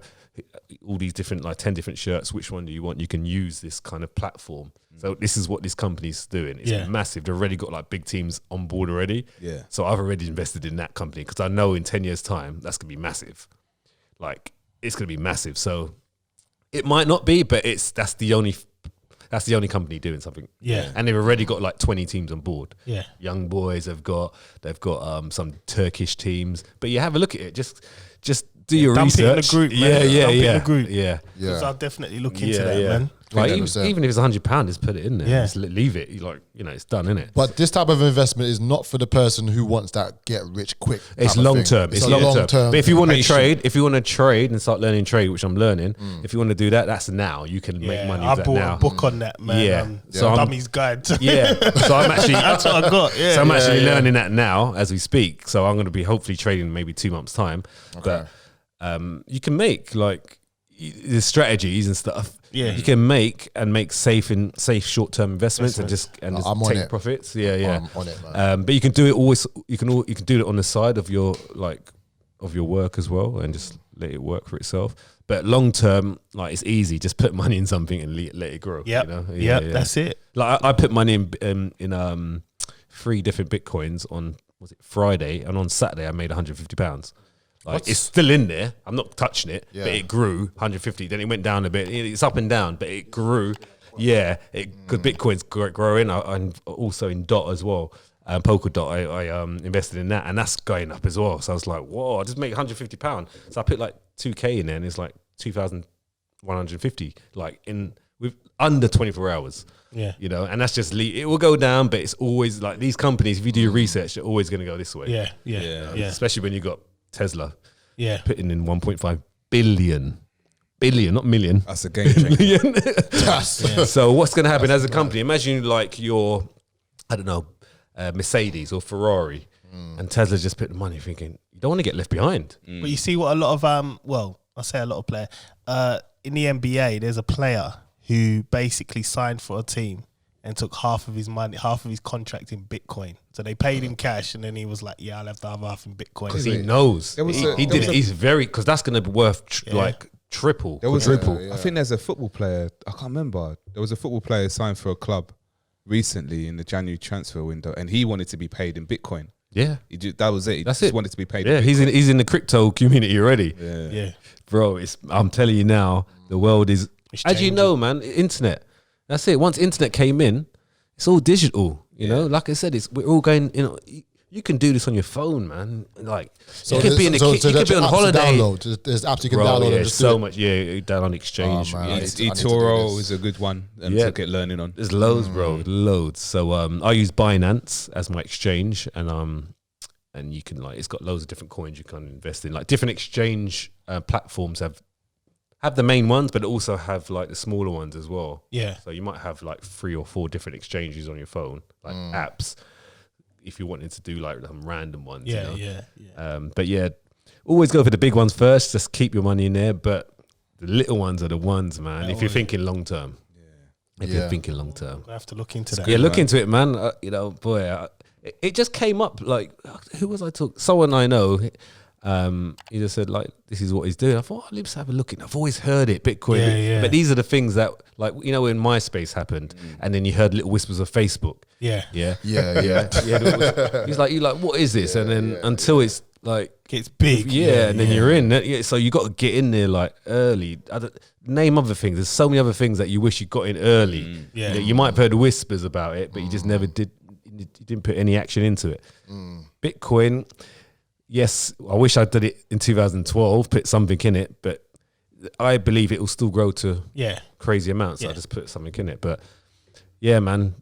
all these different, like 10 different shirts, which one do you want? You can use this kind of platform. So this is what this company's doing. It's massive. They've already got like big teams on board already. Yeah. So I've already invested in that company because I know in 10 years' time, that's going to be massive. Like, it's going to be massive. So it might not be, but that's the only company doing something. Yeah. And they've already got like 20 teams on board. Yeah. Young boys they've got some Turkish teams. But you have a look at it. Just do your Dump research. it in the group, man. Yeah. Dump it in the group. Yeah. Because I'll definitely look into that, man. Like, 100%. even if it's £100, just put it in there. Yeah. Just leave it. It's done, isn't it? But this type of investment is not for the person who wants that get rich quick. It's type of long thing. term. It's long term. But if you want to trade, and start learning trade, which I'm learning, if you want to do that, that's now. You can make money I with that bought now. a book on that, man. Yeah. So I'm- Dummy's Guide. Yeah. So I'm actually That's what I got. Yeah. So I'm actually learning that now as we speak. So I'm going to be hopefully trading in maybe 2 months' time. But you can make like the strategies and stuff. Yeah. You can make safe short-term investments and just I'm on take it. profits. Yeah. I'm on it, man. But you can do it always. You can do it on the side of your work as well, and just let it work for itself. But long term, like it's easy. Just put money in something and let it grow. Yep. You know? Yep. That's it. Like I put money in 3 different Bitcoins on Friday, and on Saturday I made £150. Like it's still in there. I'm not touching it, but it grew 150. Then it went down a bit. It's up and down, but it grew. Yeah, because Bitcoin's growing. I'm also in Dot as well. Polkadot, I invested in that, and that's going up as well. So I was like, whoa, I just make £150. So I put like 2K in there, and it's like 2,150. Like with under 24 hours. Yeah. You know, and that's just it will go down, but it's always like these companies. If you do your research, they're always going to go this way. Yeah. Especially when you got Tesla. Yeah. Putting in 1.5 billion, not million. That's a game changer. So what's going to happen as a company? Imagine like your, I don't know, Mercedes or Ferrari, and Tesla's just put the money thinking, you don't want to get left behind. But you see what a lot of I say a lot of player. In the NBA, there's a player who basically signed for a team and took half of his money, half of his contract in Bitcoin. So they paid him cash, and then he was like, "Yeah, I'll have the other half in Bitcoin." Because he knows. He's very, because that's going to be worth triple. I think there's a football player. I can't remember. There was a football player signed for a club recently in the January transfer window, and he wanted to be paid in Bitcoin. Yeah, that was it. He just wanted to be paid. Yeah, in he's in the crypto community already. Yeah, bro. I'm telling you now, the world is. As you know, man, internet. That's it. Once internet came in, it's all digital. You know, like I said, we're all going. You know, you can do this on your phone, man. Like, so you could be in the you could be on holiday. There's apps you can download. Yeah, so much. Yeah, download Exchange. eToro is a good one to get learning on. There's loads, bro. Loads. So I use Binance as my exchange, and you can it's got loads of different coins you can invest in. Like different exchange platforms have the main ones, but also have like the smaller ones as well. Yeah. So you might have like 3 or 4 different exchanges on your phone, like apps, if you wanted to do like some random ones. Yeah, you know? yeah. But yeah, always go for the big ones first. Just keep your money in there. But the little ones are the ones, man. If you're thinking long term. If you're thinking long term. I have to look into that. Yeah, look into it, man. You know, boy, it just came up. Like, who was I talking? Someone I know. He just said like, this is what he's doing. I thought, let's have a look at it. I've always heard it, Bitcoin. Yeah. But these are the things that, like, you know, when MySpace happened and then you heard little whispers of Facebook. Yeah. He's like, what is this? And then until it's like, gets big. And then you're in. Yeah, so you got to get in there like early. Name other things. There's so many other things that you wish you got in early. Yeah. You might have heard whispers about it, but you just never did. You didn't put any action into it. Bitcoin. Yes, I wish I did it in 2012, put something in it, but I believe it will still grow to crazy amounts. So I just put something in it. But yeah, man,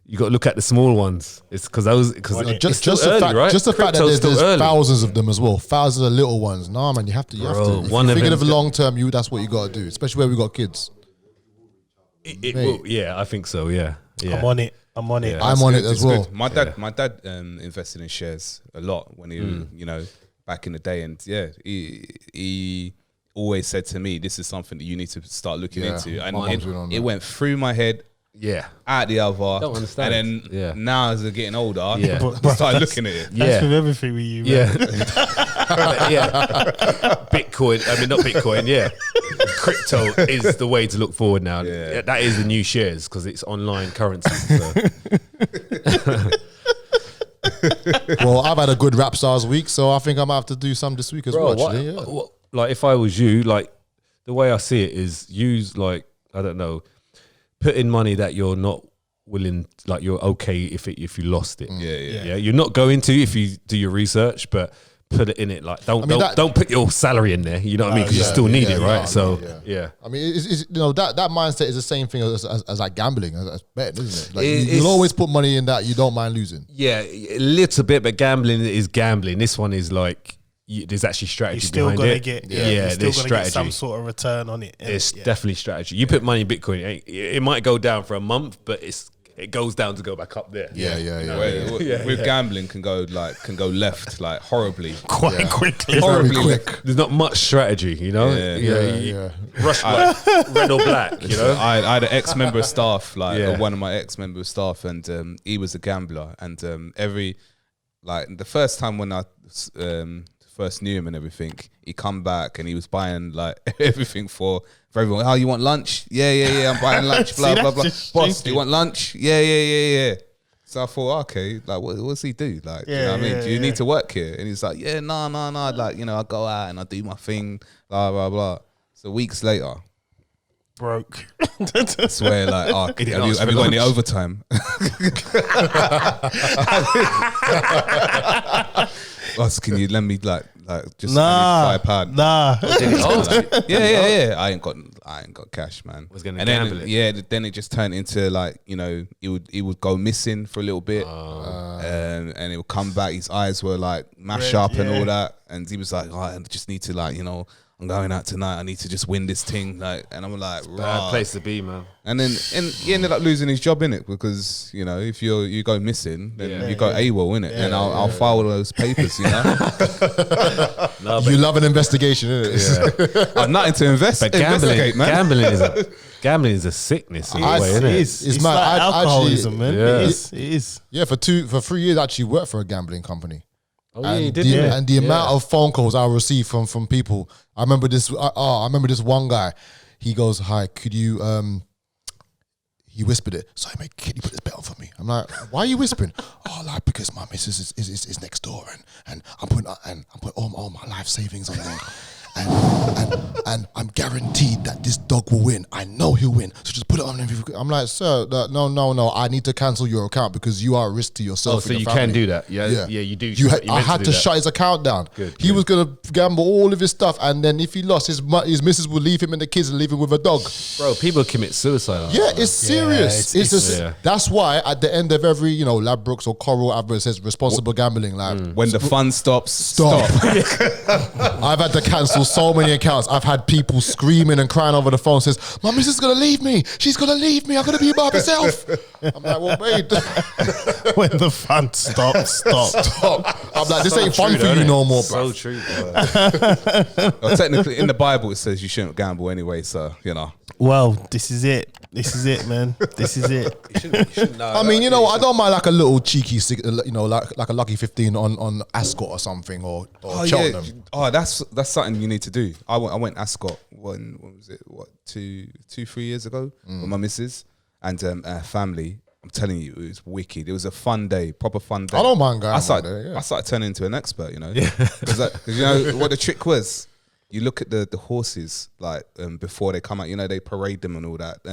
you got to look at the small ones. It's because just the fact, right? Just the fact that there's thousands of them as well, thousands of little ones. Nah, man, you have to. If you're thinking of long term, that's what you got to do, especially where we got kids. It will, yeah, I think so. Yeah. I'm on it. I'm on it. Yeah, I'm on it as well. Good. My dad invested in shares a lot when he, you know, back in the day, and he always said to me, "This is something that you need to start looking into." And it went through my head, out the other. Don't understand. And then now as they're getting older, I But started looking at it. That's with everything with you, man. Bitcoin. I mean, not Bitcoin. Yeah, crypto is the way to look forward now. Yeah. That is the new shares because it's online currency. So. Well, I've had a good rap stars week, so I think I might have to do some this week as well. Actually, like if I was you, like the way I see it is use like I don't know, put in money that you're not willing, like you're okay if you lost it. Yeah. You're not going to if you do your research, but put it in it. Like don't put your salary in there. You know what I mean? Because you still need it, right? I mean, it's you know that mindset is the same thing as like gambling, as betting, isn't it? Like you'll always put money in that you don't mind losing. Yeah, a little bit, but gambling is gambling. This one is like. There's actually strategy. You're still behind gonna it. you're still gonna get some sort of return on it. It's definitely strategy. You put money in Bitcoin, it might go down for a month, but it goes down to go back up there. With gambling can go left like horribly, quite quickly, horribly quick. There's not much strategy, you know. Rush like red or black, you know. I had an ex-member of staff, one of my ex-member of staff, and he was a gambler, and the first time when I first knew him and everything, he come back and he was buying like everything for everyone. Oh, you want lunch? Yeah. I'm buying lunch. Blah blah blah. Boss, do you want lunch? Yeah. So I thought, okay, like what does he do? Like, you know what I mean? Do you need to work here? And he's like, yeah, no. Like, you know, I go out and I do my thing. Blah blah blah. So weeks later, broke. I swear, like, have you got any overtime? Boss, can you lend me like just £5? Nah. Yeah. I ain't got cash, man. Was gonna gamble it. Then it just turned into like, you know, he would go missing for a little bit, and it would come back. His eyes were like mash up and all that, and he was like, I just need to like, you know, I'm going out tonight. I need to just win this thing. Like, and I'm like, Bad place to be, man. And then he ended up losing his job in it because if you go missing, then you go AWOL in it, and I'll file those papers. You love an investigation, innit? Yeah. I'm nothing to investigate, man. Gambling is a sickness in a I way, see. isn't it? It's like mad. alcoholism, man. Yeah. It is. Yeah, for 3 years, I actually worked for a gambling company. Oh, yeah, you And did. and the amount of phone calls I received from people. I remember this. I remember this one guy. He goes, "Hi, could you?" He whispered it. "Sorry, mate, can you put this bet on for me?" I'm like, "Why are you whispering?" "Oh, like because my missus is next door, and I'm putting all my life savings on there." And I'm guaranteed that this dog will win. I know he'll win. So just put it on him. I'm like, sir, no. I need to cancel your account because you are a risk to yourself. Oh, so and you your can family. do that. Yeah, you do. I had to shut his account down. He was gonna gamble all of his stuff, and then if he lost, his missus would leave him and the kids and leave him with a dog. Bro, people commit suicide. Yeah, it's serious. it's That's why at the end of every Ladbrokes or Coral advert says responsible gambling. Like When the fun stops, stop. I've had to cancel so many accounts. I've had people screaming and crying over the phone. Says, "My missus is gonna leave me. She's gonna leave me. I'm gonna be by myself." I'm like, "Well, wait." When the fun stops, stop. I'm like, "This ain't fun for you no more, bro." So true, bro. Well, technically, in the Bible, it says you shouldn't gamble anyway. So Well, this is it. This is it, man. This is it. I mean, I don't mind like a little cheeky, like a lucky 15 on Ascot or something, or Cheltenham. Yeah. Oh, that's something you need to do. I went Ascot when was it? 2-3 years ago with my missus and family. I'm telling you, it was wicked. It was a fun day, proper fun day. I don't mind going. I started turning into an expert. Because what the trick was. You look at the horses like before they come out. They parade them and all that.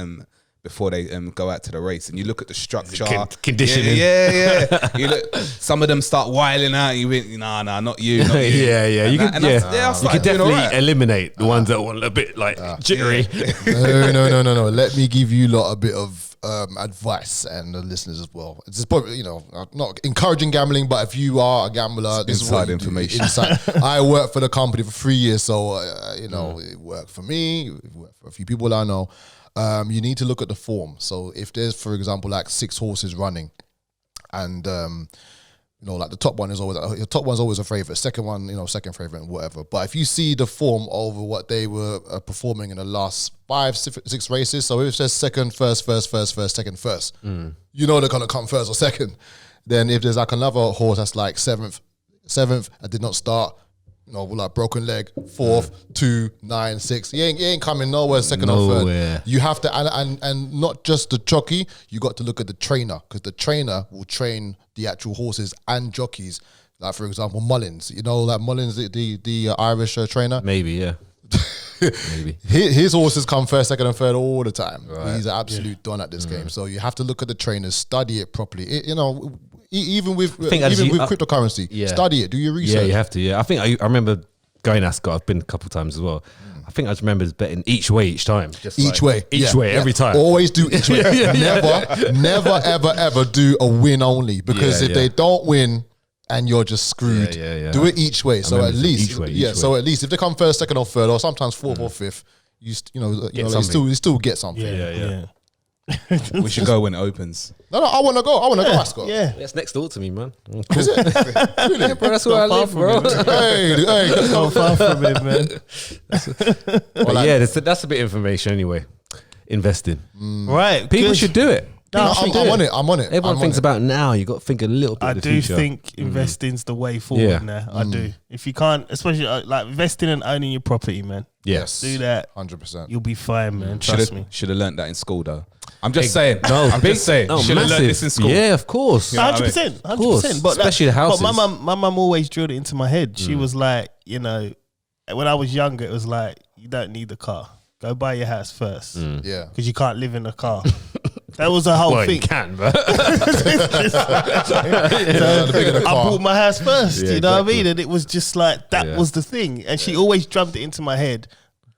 Before they go out to the race, and you look at the structure, conditioning. Yeah. You look, some of them start wiling out. You went, nah, not you. Not you. Yeah. You could definitely eliminate the ones that want a bit like jittery. No. Let me give you lot a bit of advice and the listeners as well. It's just probably, not encouraging gambling, but if you are a gambler, this is what you information. I worked for the company for 3 years, so it worked for me. It worked for a few people I know. You need to look at the form. So if there's, for example, like 6 horses running, and like the top one is always a favorite. Second one, second favorite and whatever. But if you see the form over what they were performing in the last 5-6 races, so if it says second, first, second, first, they're gonna come first or second. Then if there's like another horse that's like seventh, I did not start. Like broken leg, 4th, 2, 9, 6. He ain't coming nowhere second or third. You have to, and not just the jockey, you got to look at the trainer, because the trainer will train the actual horses and jockeys. Like, for example, Mullins. Mullins, the Irish trainer? Maybe, yeah. Maybe. His horses come first, second, and third all the time. Right. He's an absolute don at this game. So you have to look at the trainers, study it properly. Even with cryptocurrency, study it, do your research. Yeah, you have to. Yeah, I think I remember going Ascot. I've been a couple of times as well. I think I just remember betting each way each time. Just each way, every time. Always do each way. Never, ever do a win only, because if they don't win and you're just screwed, do it each way. So at least, so at least if they come first, second, or third, or sometimes 4th or 5th, you still get something. Yeah. We should go when it opens. No, I want to go. Ascot. Yeah. That's next door to me, man. Is it? Really? Yeah, bro, that's where I live, bro. Hey, Not far from it, man. But yeah, that's a bit of information anyway. Investing. Right. People should do it. No, I'm on it. Everyone thinks about now. You got to think a little bit. I of the do future. think investing's the way forward now. I do. If you can't, especially like investing and owning your property, man. Yes. Do that. 100%. You'll be fine, man. Trust me. Should have learnt that in school, though. I'm just saying. No, I'm just saying. No, Should have learnt this in school. Yeah, of course. 100%. 100%. But especially the houses. But my mum always drilled it into my head. She was like, when I was younger, it was like, you don't need the car. Go buy your house first. Yeah. Because you can't live in a car. That was the whole thing. You can, but I bought my house first. Yeah, you know what I exactly. mean? And it was just like, that was the thing. And she always drummed it into my head,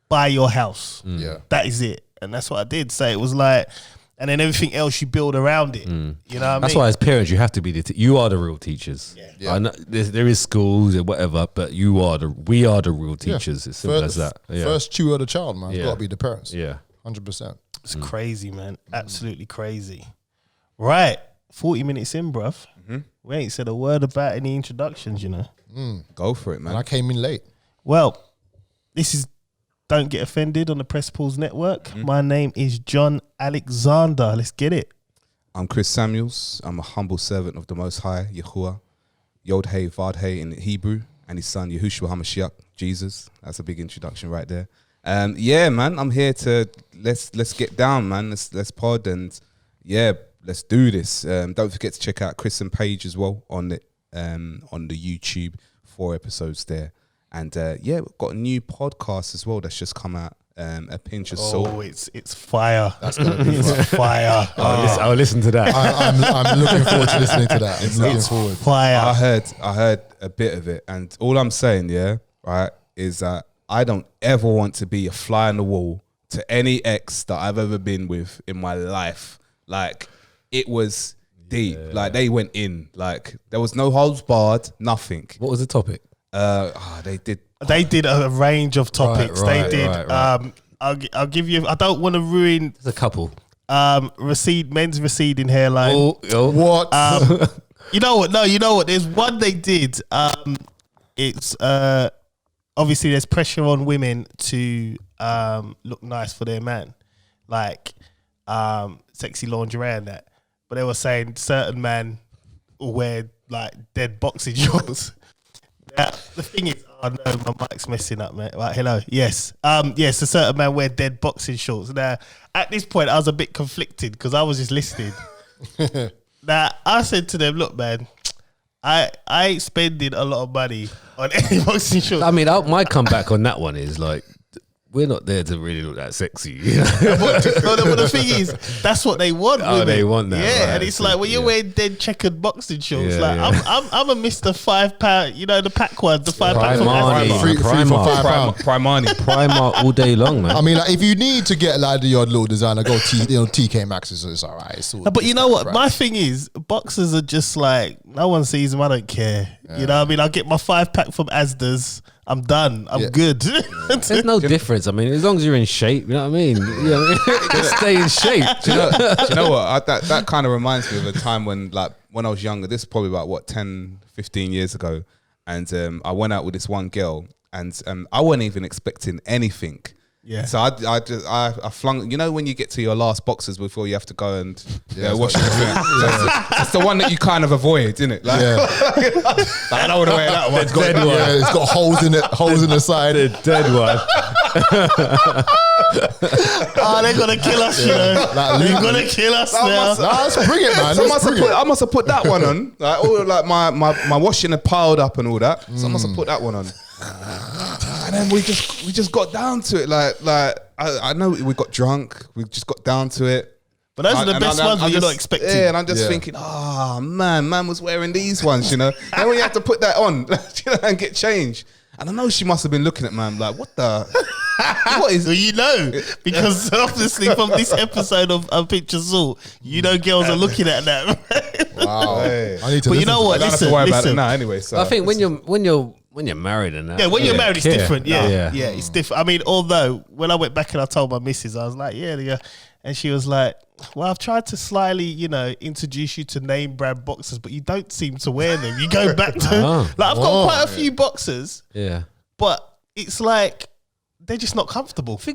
buy your house. Yeah. That is it. And that's what I did. So it was like, and then everything else you build around it. You know what I mean? That's why as parents you have to be you are the real teachers. Yeah. I know there is schools or whatever, but we are the real teachers. It's simple as that. Yeah. First chew of the child, man. It's Yeah. got to be the parents. Yeah. 100%. It's crazy, man. Absolutely crazy. Right. 40 minutes in, bruv. We ain't said a word about any introductions, you know. Go for it, man. And I came in late. Well, this is Don't Get Offended on the Press Pause Network. My name is John Alexander. Let's get it. I'm Chris Samuels. I'm a humble servant of the Most High, Yahuwah, Yod Hey Vad Hey in Hebrew, and his son Yahushua HaMashiach, Jesus. That's a big introduction right there. Yeah, man, I'm here to let's get down, man. Let's pod and yeah, let's do this. Don't forget to check out Chris and Paige as well on the YouTube. 4 episodes there, and yeah, we've got a new podcast as well that's just come out. A pinch of salt. Oh, it's fire. That's gonna be fun. It's fire. I'll listen to that. I'm looking forward to listening to that. I'm looking forward. Fire. I heard a bit of it, and all I'm saying, yeah, right, is that I don't ever want to be a fly on the wall to any ex that I've ever been with in my life. Like, it was deep. Like, they went in. Like, there was no holds barred, nothing. What was the topic? They did. They did a range of topics. Right, they did. right. I'll give you. I don't want to ruin. There's a couple. Men's receding hairline. What? You know what? No, you know what? There's one they did. It's obviously there's pressure on women to look nice for their man, like sexy lingerie and that. But they were saying certain men wear like dead boxing shorts. Now, the thing is, oh no, my mic's messing up, mate. Right, hello. Yes. Yes, a certain man wear dead boxing shorts. Now, at this point, I was a bit conflicted because I was just listening. Now, I said to them, look, man, I ain't spending a lot of money on any boxing shorts. I mean, my comeback on that one is like, we're not there to really look that sexy. You know? But the thing is, that's what they want. Oh, women. they want that, yeah. right. And it's like when you're wearing dead checkered boxing shorts, Yeah, like yeah. I'm a Mr. £5, you know, the pack ones, the £5 from Primark. Asda. Three for £5. Primani. Primark all day long, man. I mean, like, if you need to get like the odd little designer, go TK Maxx. It's all right. It's all, No, but you know what? right. My thing is, boxers are just like, no one sees them. I don't care. You know what I mean? I'll get my 5-pack from Asda's. I'm done. I'm good. There's no difference. I mean, as long as you're in shape, you know what I mean? You know, just stay in shape. Do you know what? That kind of reminds me of a time when I was younger. This is probably about 10, 15 years ago, and I went out with this one girl, and I wasn't even expecting anything. Yeah. So I flung. You know when you get to your last boxes before you have to go and wash your feet. That's the one that you kind of avoid, isn't it? Like, I don't want to wear that one. it's got holes in the side. The dead one. Oh, they're going to kill us, you know. They're going to kill us now. Let's bring it, man. So I must have put that one on. Like, all like my washing had piled up and all that. So I must have put that one on. And then we just got down to it. Like I know we got drunk. We just got down to it. But those are the best ones that you're just, not expecting. Yeah, and I'm just thinking, oh man was wearing these ones, you know. And when you have to put that on, you know, and get changed. And I know she must have been looking at man like, what the? What is? Well, you know, because obviously from this episode of A Pinch of Salt, you know, girls are looking at that. Wow. Hey. I need to. But you know what? I don't have to worry about it now anyway. So I think when you're married and that. Yeah, when you're married, it's different. Yeah, Yeah. it's different. I mean, although when I went back and I told my missus, I was like, yeah, and she was like, well, I've tried to slyly, you know, introduce you to name brand boxers, but you don't seem to wear them. You go back to like I've got quite a few boxers, Yeah. but it's like they're just not comfortable. I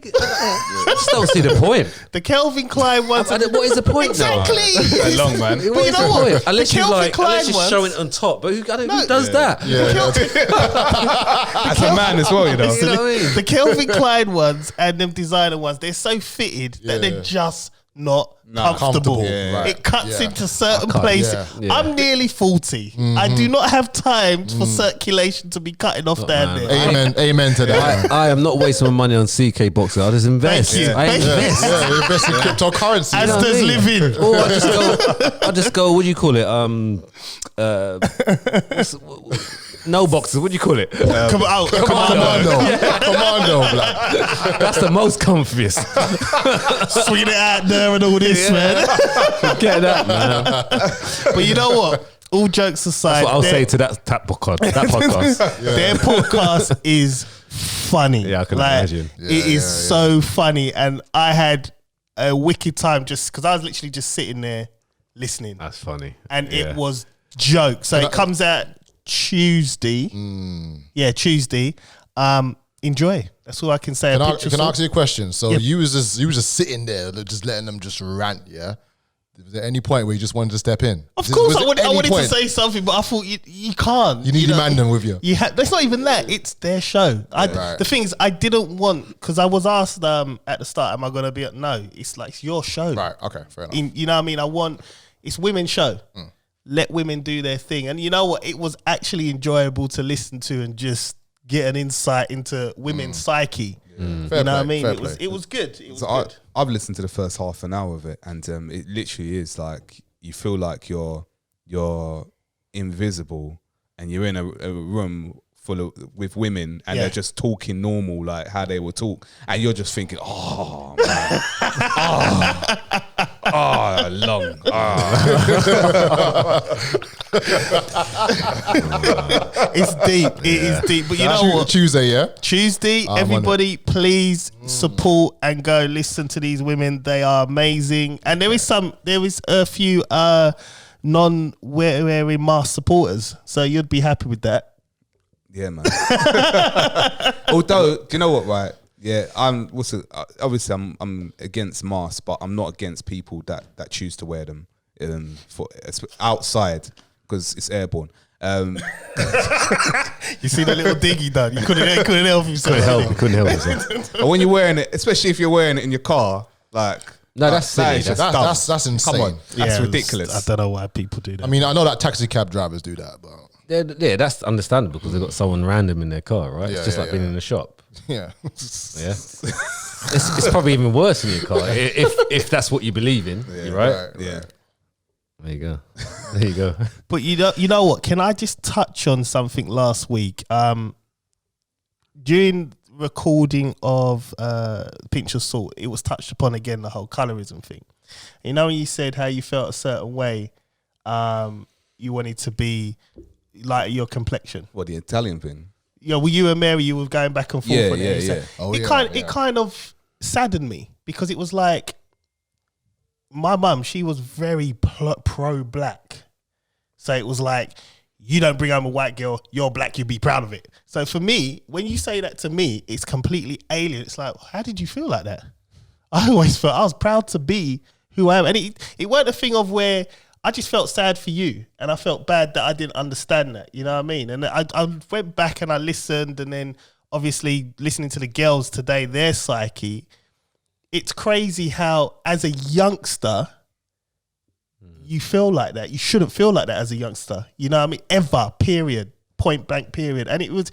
just don't see the point. The Calvin Klein ones. What is the point Exactly. They're long, man. now? What you is know the what? point? Unless The you Calvin like, Klein unless you're ones- showing it on top. But who does that? As a man as well, you know. You know what I mean? The Calvin Klein ones and them designer ones, they're so fitted that they're just not comfortable. Yeah. It cuts Yeah. into certain places. yeah. I'm nearly 40. I do not have time for circulation to be cutting off down man. there. Amen to that. man. I am not wasting my money on CK boxer. I just invest. Thank you. I Thank you. invest. Yeah, invest in cryptocurrency. As know what I does mean? living. Or I just go. What do you call it? No boxers. What do you call it? Commando. Commando, Black. That's the most comfiest. Swinging it out there and all this, man. Forget that, man. But you know what? All jokes aside, That's what I'll say to that podcast. their podcast is funny. Yeah, I can imagine. It is so funny, and I had a wicked time just because I was literally just sitting there listening. That's funny. And it was jokes. So it comes out Tuesday. Yeah, Tuesday. Enjoy. That's all I can say. Can I ask you a question? So you was just sitting there, just letting them just rant, yeah? Was there any point where you just wanted to step in? Of course, I wanted to say something, but I thought you can't. You need Mandem with you. That's not even that. It's their show. The thing is, I didn't want, because I was asked at the start, am I going to be? No, it's like, it's your show. Right, okay, fair enough. You know what I mean? It's women's show. Let women do their thing. And you know what? It was actually enjoyable to listen to and just get an insight into women's psyche. You know what I mean? It was good. It was good. I've listened to the first half an hour of it, and it literally is like you feel like you're invisible, and you're in a room full with women, and they're just talking normal, like how they would talk, and you're just thinking, oh man, long. It's deep. It is deep. But you know what? Tuesday, yeah? Tuesday, everybody please support and go listen to these women. They are amazing. And there is a few non-wearing mask supporters. So you'd be happy with that. Yeah, man. Although, do you know what, right? Yeah, obviously I'm against masks, but I'm not against people that choose to wear them for outside because it's airborne. You see the little dig he done? You couldn't help himself. Couldn't help himself. But when you're wearing it, especially if you're wearing it in your car, like no, that's silly. That's insane. Come on, that's ridiculous. I don't know why people do that. I mean, I know that taxi cab drivers do that, but yeah, that's understandable because they've got someone random in their car, right? It's just like being in a shop. yeah. It's probably even worse in your car if that's what you believe in. You're right. Yeah. There you go. There you go. But you know what? Can I just touch on something last week? During recording of Pinch of Salt, it was touched upon again, the whole colorism thing. You know when you said how you felt a certain way, you wanted to be like your complexion. What, the Italian thing? Yeah, well, you and Mary, you were going back and forth on it. Yeah. It kind of saddened me because it was like, my mum, she was very pro-black. So it was like, you don't bring home a white girl, you're black, you be proud of it. So for me, when you say that to me, it's completely alien. It's like, how did you feel like that? I always felt I was proud to be who I am. And it weren't a thing of where I just felt sad for you and I felt bad that I didn't understand that. You know what I mean? And I went back and I listened, and then obviously listening to the girls today, their psyche. It's crazy how, as a youngster, you feel like that. You shouldn't feel like that as a youngster. You know what I mean? Ever, period. Point blank, period. And it was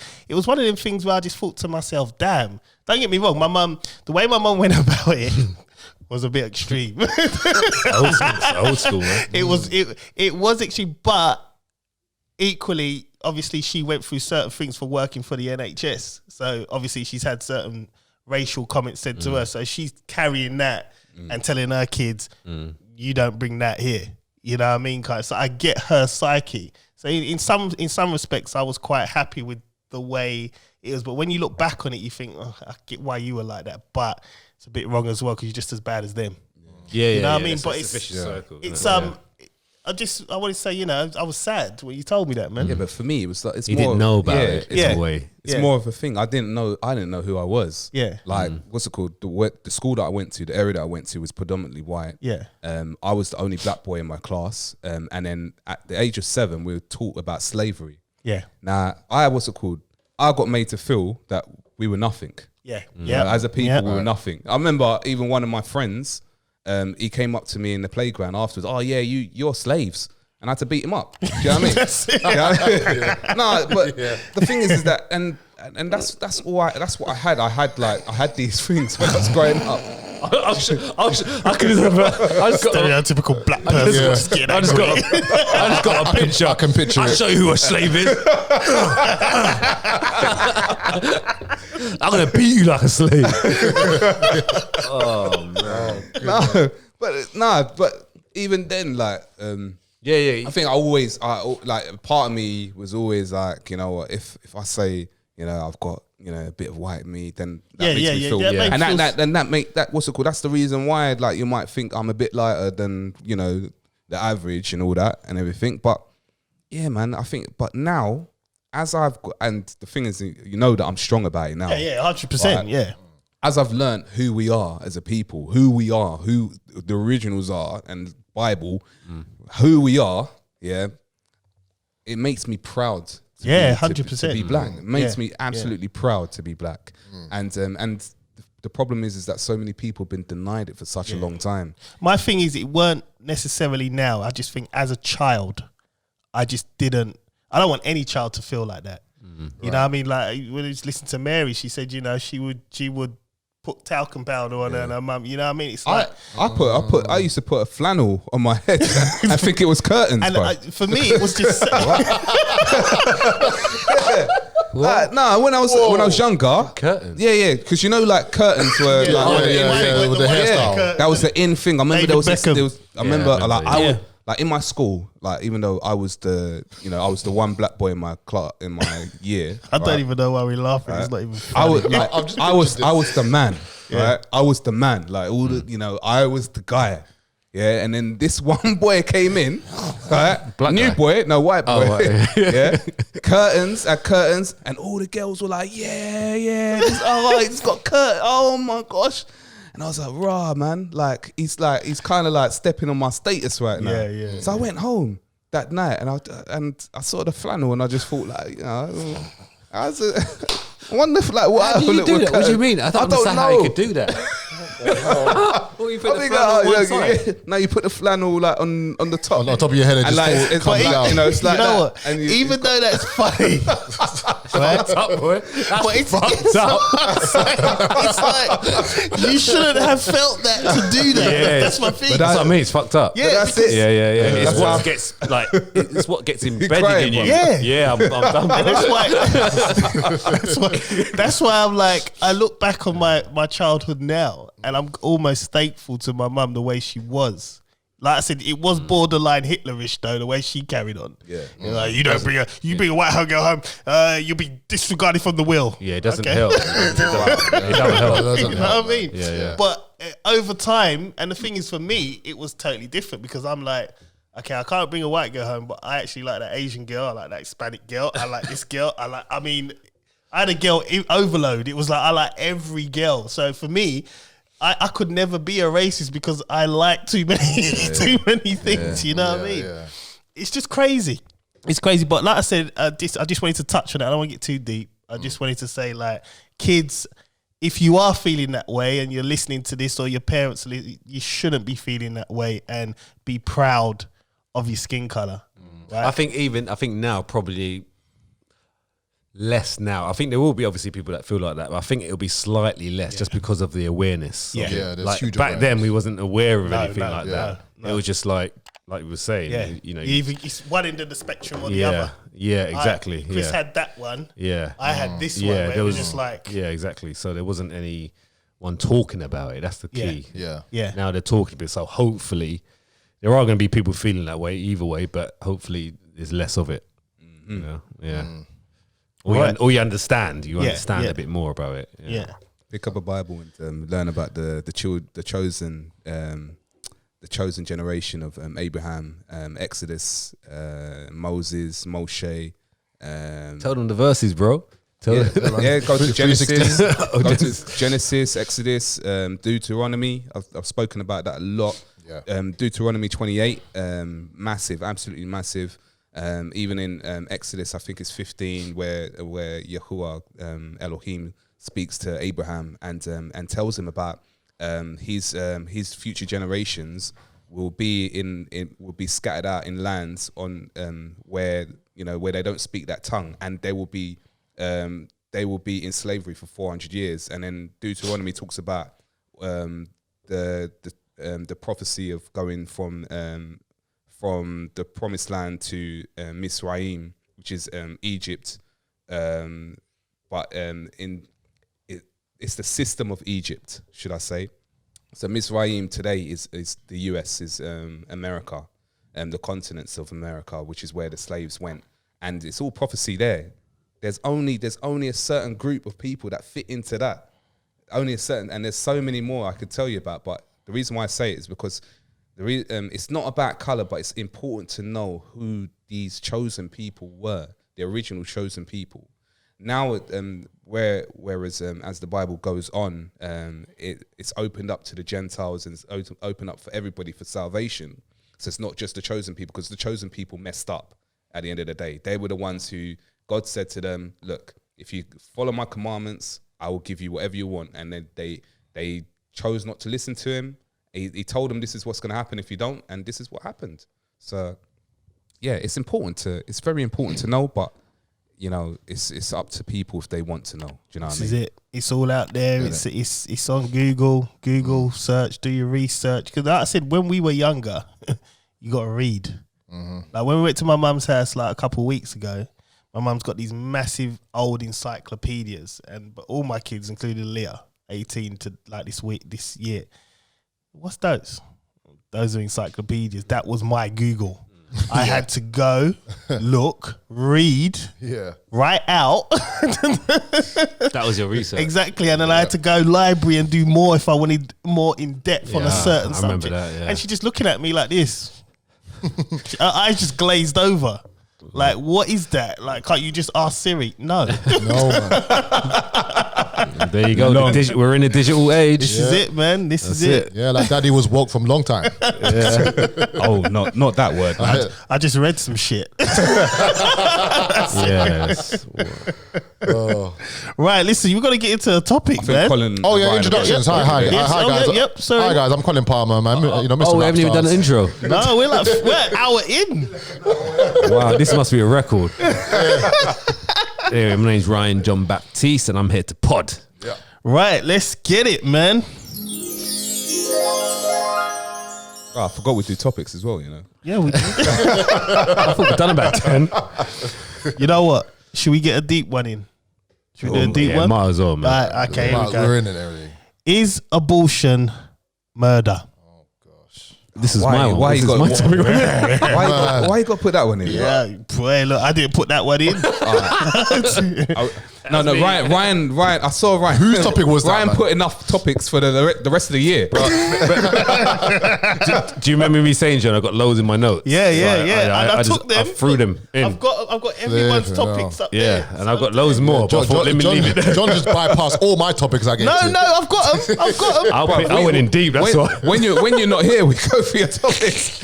one of them things where I just thought to myself, damn, don't get me wrong, my mum, the way my mum went about it was a bit extreme. Old school, man. It was extreme, but equally, obviously, she went through certain things for working for the NHS. So obviously, she's had certain racial comments said to her, so she's carrying that and telling her kids, you don't bring that here. You know what I mean? So I get her psyche. So in some respects, I was quite happy with the way it was. But when you look back on it, you think, oh, I get why you were like that, but it's a bit wrong as well because you're just as bad as them. You know what I mean? But it's a vicious circle. I want to say, you know, I was sad when you told me that, man. Yeah, but for me, it was like, you didn't know about it. It's a way. It's more of a thing. I didn't know who I was. Yeah. Like, what's it called? The school that I went to, the area that I went to was predominantly white. Yeah. I was the only black boy in my class. And then at the age of 7, we were taught about slavery. Yeah. Now, I got made to feel that we were nothing. Yeah. As a people, we were nothing. I remember even one of my friends, he came up to me in the playground afterwards. Oh yeah, you're slaves, and I had to beat him up. Do you know what I mean? No, but the thing is that, and that's what I had. I had these things when I was growing up. I could have. I just got. Stereotypical black person. I just got a picture. I can picture I'll it. show you who a slave is. I'm gonna beat you like a slave. Oh man. But even then, like, Yeah. I think like part of me was always like, you know what, if I say, you know, I've got, you know, a bit of white meat, then that makes me feel, and what's it called? That's the reason why, like, you might think I'm a bit lighter than, you know, the average and all that and everything. But yeah, man, I think, but now, as I've got, and the thing is, you know that I'm strong about it now. Yeah, 100%. Yeah. As I've learned who we are as a people, who the originals are, and Bible, who we are, yeah, it makes me proud. To 100%. To be black. It makes me absolutely proud to be black. And the problem is that so many people have been denied it for such a long time. My thing is, it weren't necessarily now. I just think as a child, I don't want any child to feel like that. You know what I mean? Like, when I was listening to Mary, she said, you know, she would put talcum powder on her and her mum. You know what I mean? It's like I used to put a flannel on my head. I think it was curtains. And for me, it was just when I was younger, Curtains. Yeah, because you know, like, curtains were with the hairstyle. That was the in thing. I remember David Beckham. I would, like, in my school, like, even though I was the one black boy in my class, in my year. I don't even know why we're laughing. It's not even I funny. was I was the man, right? I was the man. Like, all the, you know, I was the guy. Yeah, and then this one boy came in, right? Black New guy. boy, no, white boy. Oh, right. Yeah, curtains, and all the girls were like, yeah, it's got curtains. Oh my gosh. And I was like, rah, man. Like, he's kind of like stepping on my status right now. Yeah. So I went home that night and I saw the flannel and I just thought, like, you know, I wonder if, like, what How do you do that? What do you mean? I don't understand how you could do that. What, you put the flannel on one side? No, you put the flannel, like, on the top. On top of your head and And, like, just it's comes like, out. you know, it's like You know that. what? And Even though that's funny, right? Up, boy. But it's Fucked up. it's like you shouldn't have felt that to do that. Yeah. That's my thing. That's what I mean. It's fucked up. Yeah, that's because- it. Yeah. That's It's why- what gets like. It's what gets embedded crying, in you. bro. Yeah. I'm done. And With that's why I'm like, I look back on my childhood now and I'm almost thankful to my mum the way she was. Like I said, it was borderline Hitlerish though, the way she carried on. Yeah. You're like, you bring a white girl home, you'll be disregarded from the will. Yeah, it doesn't Okay. help. It doesn't help. You know what I mean? Yeah. But over time, and the thing is, for me, it was totally different because I'm like, okay, I can't bring a white girl home, but I actually like that Asian girl, I like that Hispanic girl, I like this girl, I had a girl overload. It was like, I like every girl. So for me, I could never be a racist because I like too many things. You know what I mean? Yeah. It's just crazy. It's crazy. But like I said, I just wanted to touch on it. I don't want to get too deep. I just wanted to say, like, kids, if you are feeling that way and you're listening to this, or your parents, you shouldn't be feeling that way, and be proud of your skin color. Right? I think now probably less now. I think there will be obviously people that feel like that, but I think it'll be slightly less just because of the awareness. Yeah. Yeah, there's like huge back then we wasn't aware of anything no, like no, that. no. It was just like we were saying, Yeah, you know, it's one end of the spectrum or the other. Yeah, exactly. Chris had that one. Yeah. I had this one. Yeah, Where it was just like, yeah, exactly. So there wasn't anyone talking about it. That's the key. Yeah. Now they're talking about it. So hopefully there are going to be people feeling that way either way, but hopefully there's less of it. You know? Yeah. Or you understand. You understand a bit more about it. yeah. Pick up a Bible and learn about the chosen generation of Abraham, Exodus, Moses, Moshe. Tell them the verses, bro. Tell them. Go to Genesis, 3:16. go to Genesis, Exodus, Deuteronomy. I've spoken about that a lot. Yeah. Deuteronomy 28, massive, absolutely massive. Even in Exodus, I think it's 15, where Yahuwah Elohim speaks to Abraham and tells him about his future generations will be scattered out in lands on where they don't speak that tongue, and they will be in slavery for 400 years. And then Deuteronomy talks about the prophecy of going from the promised land to Misraim, which is Egypt, but it's the system of Egypt, should I say? So Misraim today is the US, is America, the continents of America, which is where the slaves went, and it's all prophecy there. There's only a certain group of people that fit into that. Only a certain, and there's so many more I could tell you about. But the reason why I say it is because it's not about color, but it's important to know who these chosen people were, the original chosen people. Now, whereas as the Bible goes on, it's opened up to the Gentiles and it's opened up for everybody for salvation. So it's not just the chosen people, because the chosen people messed up at the end of the day. They were the ones who God said to them, look, if you follow my commandments, I will give you whatever you want. And then they chose not to listen to him. He told them this is what's going to happen if you don't, and this is what happened. So, yeah, it's very important to know, but you know, it's up to people if they want to know. Do you know what I mean? This is it. It's all out there. It's on Google. Google search. Do your research. Because like I said, when we were younger, you got to read. Like when we went to my mum's house like a couple of weeks ago, my mum's got these massive old encyclopedias, but all my kids, including Leah, 18 to like this year. What's those? Those are encyclopedias. That was my Google. I had to go, look, read, write out. That was your research. Exactly. And then I had to go library and do more if I wanted more in depth on a certain subject. I remember that, yeah. And she just looking at me like this. Her eyes just glazed over. Like, what is that? Like, can't you just ask Siri? No. No, man. There you go. We're in a digital age. This is it, man. This is it. Yeah, like daddy was woke from long time. Oh, not that word. I just read some shit. Yes. Right, listen, you've got to get into the topic, man. Colin, Oh yeah, Ryan, introductions. Hi guys. Yep, sorry. Hi guys, I'm Colin Palmer, man. You know, Mr. Oh, we haven't even done an intro. No, we're an hour in. Wow, this must be a record. Anyway, my name's Ryan John-Baptiste and I'm here to pod. Yeah. Right, let's get it, man. Oh, I forgot we do topics as well, you know. Yeah, we do. I thought we'd done about 10. You know what? Should we get a deep one in? Should we do a deep one? Might as well, man. Right, okay, here we go. We're in it already. Is abortion murder? This is my one. Why you got to put that one in? Yeah, boy, look, I didn't put that one in. No, Ryan. I saw Ryan. Whose topic was that, Ryan man? put enough topics for the rest of the year. Do you remember me saying, John, I got loads in my notes? Yeah. And I took them. I threw them in. I've got everyone's topics up there. Yeah, and I've got loads more. But I thought, let me leave it there. John just bypassed all my topics I gave to. No, I've got them. I went in deep, that's why. When you're not here, we go for your topics.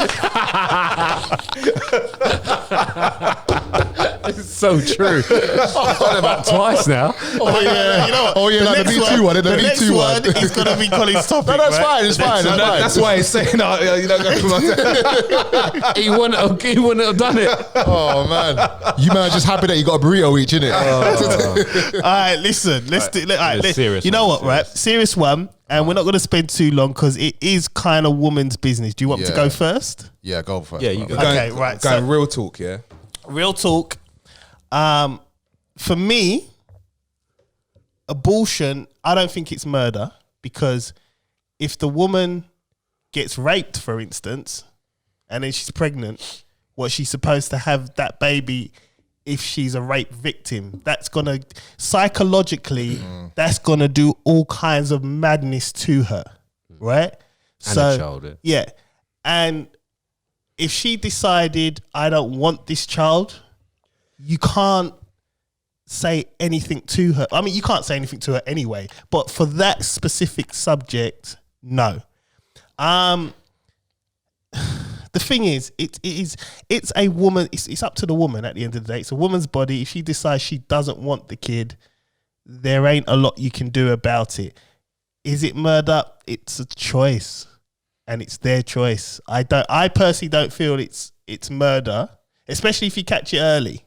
It's so true. I've done it about twice now. Oh yeah, you know what? Oh yeah, like the B2 one. The next one is gonna be Colin's topic. No, that's right? fine. It's fine. That's why he's saying, you don't go for my He wouldn't have done it. Oh man, you man are just happy that you got a burrito each, innit? All right, listen. Let's do. All right, serious you know one, what? Right, serious one, and we're not going to spend too long because it is kind of woman's business. Do you want me to go first? Yeah, go for it. Yeah, you go. Okay, right. Going So, real talk, yeah. real talk. For me, abortion, I don't think it's murder, because if the woman gets raped, for instance, and then she's pregnant, what she's supposed to have that baby if she's a rape victim, that's gonna psychologically, that's gonna do all kinds of madness to her, right? And a child, yeah. And if she decided, I don't want this child, you can't say anything to her. I mean, you can't say anything to her anyway, but for that specific subject, no. The thing is, it's a woman. It's up to the woman at the end of the day. It's a woman's body. If she decides she doesn't want the kid, there ain't a lot you can do about it. Is it murder? It's a choice, and it's their choice. I personally don't feel it's murder, especially if you catch it early.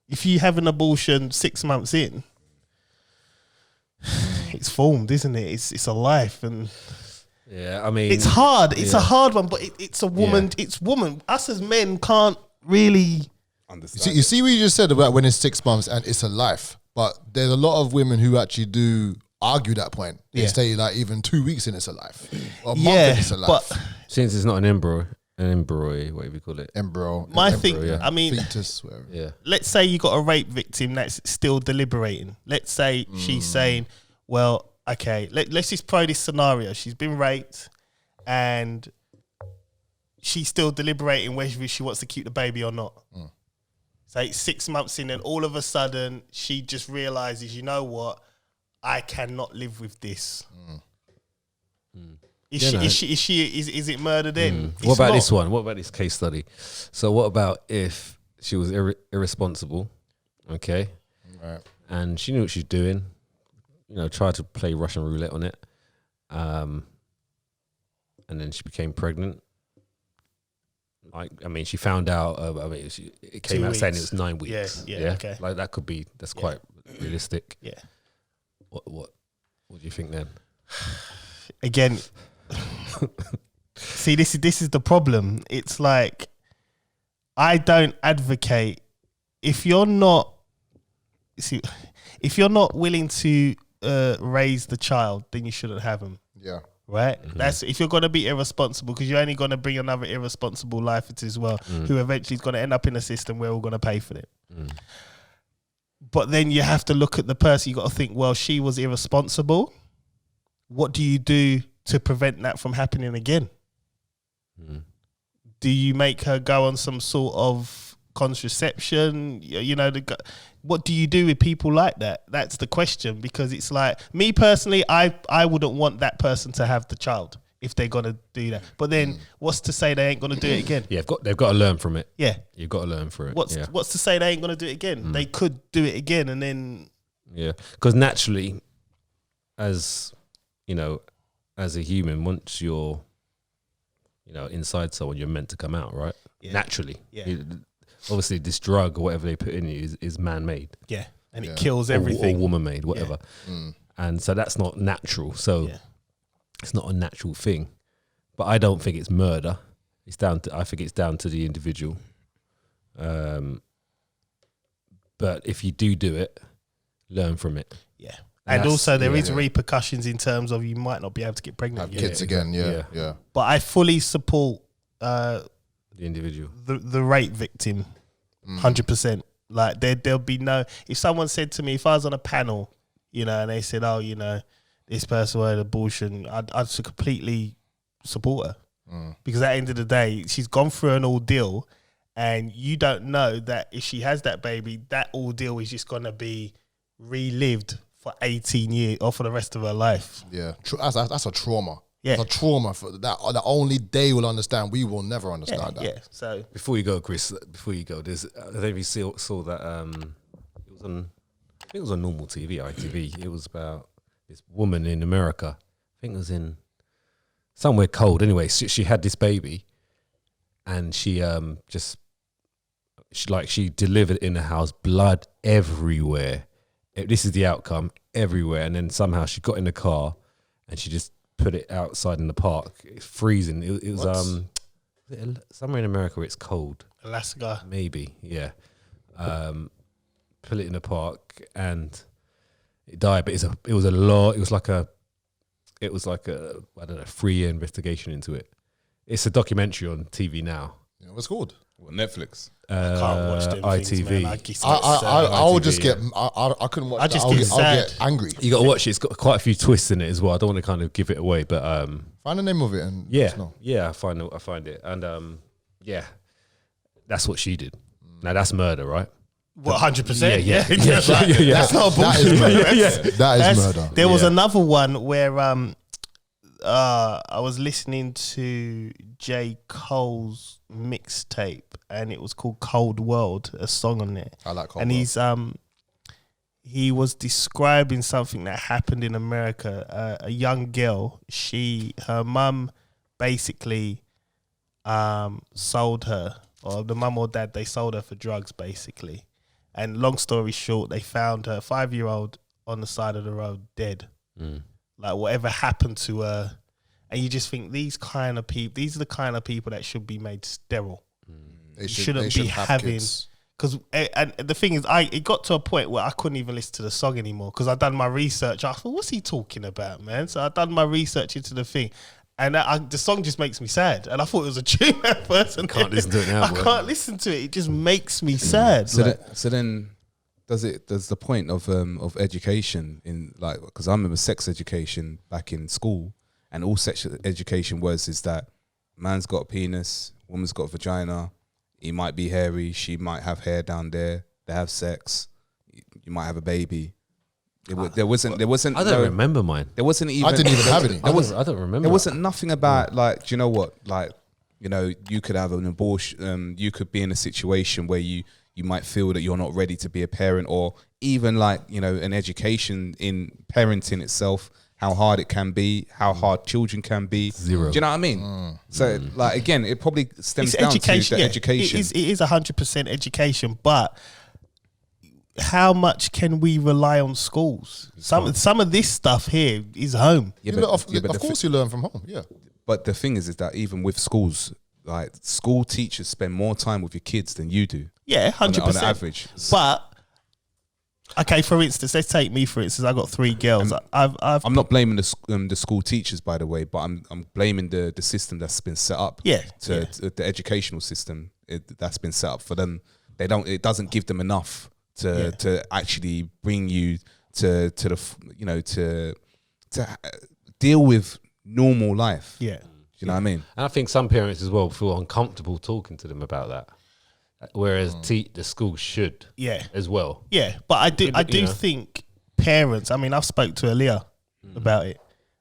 If you have an abortion 6 months in, it's formed, isn't it? It's a life, and Yeah, I mean, It's hard. It's a hard one, but it's a woman. Yeah. It's woman. Us as men can't really. Understand. You see what you just said about when it's 6 months and it's a life, but there's a lot of women who actually do argue that point. They Yeah. say like even 2 weeks in it's a life, or a month Yeah, in it's a life. but since it's not an embryo, whatever you call it. Embryo, my embryo, thing. yeah. I mean, fetus, whatever. Yeah. let's say you got a rape victim that's still deliberating. Let's say she's saying, well, okay, let's just play this scenario. She's been raped and she's still deliberating whether she wants to keep the baby or not. So it's 6 months in and all of a sudden she just realizes, you know what, I cannot live with this. Is it murder then? What about not. this one? What about this case study? So what about if she was irresponsible, okay, Right. and she knew what she's doing, tried to play Russian roulette on it, and then she became pregnant. She found out. It came 2 out saying it weeks. was 9 weeks. Yeah, okay. Like that could be. That's quite realistic. Yeah. What do you think then? Again, see, this is the problem. It's like, I don't advocate if you're not willing to raise the child, then you shouldn't have them, Yeah. right? That's if you're going to be irresponsible, because you're only going to bring another irresponsible life into as well, who eventually is going to end up in a system where we're going to pay for it. But then you have to look at the person. You got to think, well, she was irresponsible. What do you do to prevent that from happening again? Do you make her go on some sort of contraception? What do you do with people like that? That's the question, because it's like, me personally, I wouldn't want that person to have the child if they're going to do that. But then what's to say they ain't going to do it again? Yeah, they've got to learn from it. Yeah. You've got to learn from it. What's to say they ain't going to do it again? They could do it again and then... Yeah, because naturally, as a human, once you're, inside someone, you're meant to come out, right? Yeah. Naturally. Yeah. Obviously, this drug or whatever they put in you is man-made. Yeah. And it kills everything. Or woman-made, whatever. And so that's not natural. So it's not a natural thing. But I don't think it's murder. I think it's down to the individual. But if you do it, learn from it. Yeah. And also there is repercussions in terms of you might not be able to get pregnant Have kids again. Yeah. But I fully support The individual. the rape victim, 100%. Like there'll be no. If someone said to me, if I was on a panel, and they said, "Oh, this person had an abortion," I'd completely support her, because at the end of the day, she's gone through an ordeal, and you don't know that if she has that baby, that ordeal is just gonna be relived for 18 years or for the rest of her life. Yeah. That's a trauma. Yeah. It's a trauma for that only they will understand. We will never understand that. Yeah. So Before you go, Chris, there's I don't know if you saw that it was on, I think it was on normal TV, ITV. It was about this woman in America. I think it was in somewhere cold. Anyway, she had this baby, and she delivered in the house, blood everywhere. This is the outcome, everywhere. And then somehow she got in the car and she just put it outside in the park. It's freezing. It was somewhere in America where it's cold. Alaska. Maybe, yeah. Put it in the park and it died. But it was like a I don't know, 3-year investigation into it. It's a documentary on TV now. Yeah, what's called? Well, Netflix. I can't watch them ITV. things, man. I would just get. I couldn't watch. I just I'll get I'll get sad. angry. You got to watch it. It's got quite a few twists in it as well. I don't want to kind of give it away, but Find the name of it and let us know. I find it, and that's what she did. Now that's murder, right? Well, 100%. Yeah. That's not That is bullshit. murder. That is murder. There was another one where I was listening to J. Cole's mixtape, and it was called Cold World, a song on it. I like Cold And World. he was describing something that happened in America. A young girl, her mum basically sold her, or the mum or dad, they sold her for drugs basically. And long story short, they found her 5-year-old on the side of the road dead. Like whatever happened to her. and you just think these are the kind of people that should be made sterile. They shouldn't they be have having. kids. Because and the thing is, it got to a point where I couldn't even listen to the song anymore because I'd done my research. I thought, what's he talking about, man? So I'd done my research into the thing, and the song just makes me sad. And I thought it was a tune at first. And Can't listen to it now. I can't listen to it. It just makes me sad. So then, does the point of education in like, because I remember sex education back in school, and all sex education is that man's got a penis, woman's got a vagina. He might be hairy. She might have hair down there. They have sex. You might have a baby. There wasn't. I don't remember mine. There wasn't even. I didn't even have any. I don't remember. There wasn't nothing about like. Do you know what? Like, you know, you could have an abortion. You could be in a situation where you might feel that you're not ready to be a parent, or even like, you know, an education in parenting itself. How hard it can be, how hard children can be. Zero. Do you know what I mean? So, like, again, it probably stems down education, to the education. It is 100% education, but how much can we rely on schools? Some of this stuff here is home. Yeah, Of course, you learn from home. Yeah. But the thing is that even with schools, like, school teachers spend more time with your kids than you do. Yeah, 100%. On average. But okay, for instance, let's take me for instance. I got 3 girls. I'm not blaming the school teachers, by the way, but I'm blaming the system that's been set up. Yeah, to the educational system that's been set up for them. It doesn't give them enough to actually bring you to deal with normal life. Yeah, do you know what I mean? And I think some parents as well feel uncomfortable talking to them about that. Whereas the school should, as well. Yeah, but I do think parents. I mean, I've spoke to Aaliyah about it,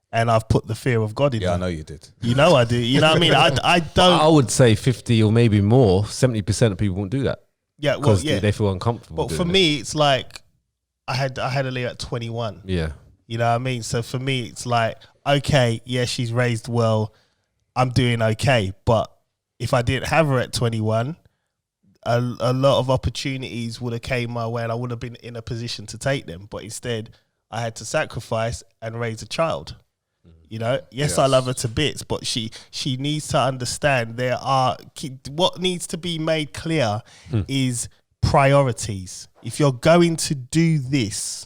and I've put the fear of God in. Yeah, her. I know you did. You know I do. You know what I mean? I don't. I would say 50 or maybe more. 70% of people won't do that. Yeah, well, because yeah, they feel uncomfortable. But for me, it's like I had Aaliyah at 21. Yeah, you know what I mean. So for me, it's like, okay, yeah, she's raised well. I'm doing okay, but if I didn't have her at 21. A lot of opportunities would have came my way and I would have been in a position to take them. But instead, I had to sacrifice and raise a child. You know, yes, I love her to bits, but she needs to understand what needs to be made clear is priorities. If you're going to do this,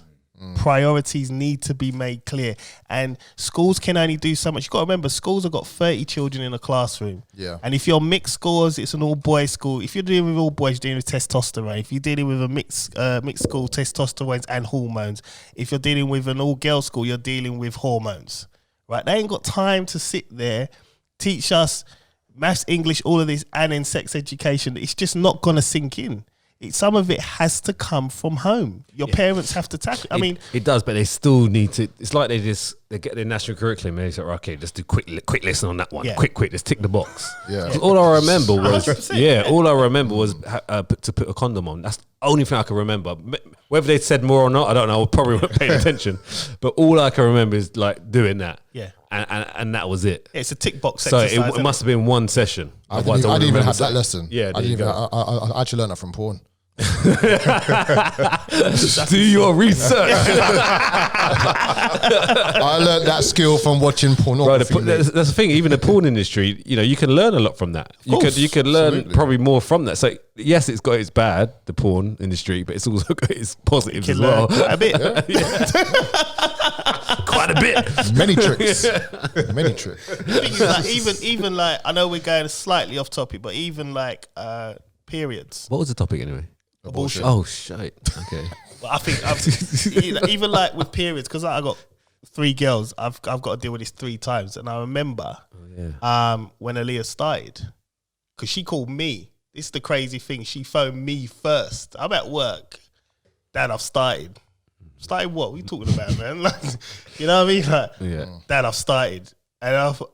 priorities need to be made clear. And schools can only do so much. You've got to remember, schools have got 30 children in a classroom. Yeah. And if you're mixed schools, it's an all-boys school. If you're dealing with all boys, you're dealing with testosterone. If you're dealing with a mixed school, testosterone and hormones. If you're dealing with an all-girls school, you're dealing with hormones. Right? They ain't got time to sit there, teach us maths, English, all of this, and then sex education. It's just not going to sink in. Some of it has to come from home. Your parents have to tackle. I mean, it does, but they still need to. It's like they get their national curriculum and they say, okay, let's do quick lesson on that one. Yeah. Quick, let's tick the box. Yeah. All I remember was 100%. all I remember was to put a condom on. That's the only thing I can remember. Whether they said more or not, I don't know. I probably weren't paying attention, but all I can remember is like doing that. Yeah. And that was it. It's a tick box So exercise. it must have been one session. I didn't even have that lesson. Yeah, I actually learned that from porn. Do your research. I learned that skill from watching pornography. Right, that's the thing. Even the porn industry, you know, you can learn a lot from that. You could learn absolutely. probably more from that. So yes, it's got its bad, the porn industry, but it's also got its positives as well. A bit. Quite a bit. Many tricks. Many tricks. The thing is, like, even like, I know we're going slightly off topic, but even like periods. What was the topic anyway? Abortion. Oh shit. Okay. But I think even like with periods, because I got 3 girls, I've got to deal with this 3 times, and I remember when Aaliyah started, because she called me. This is the crazy thing. She phoned me first. I'm at work. Dad, I've started. Started what? What are you talking about, man? Like, you know what I mean? Like, Dad, I've started. And I thought,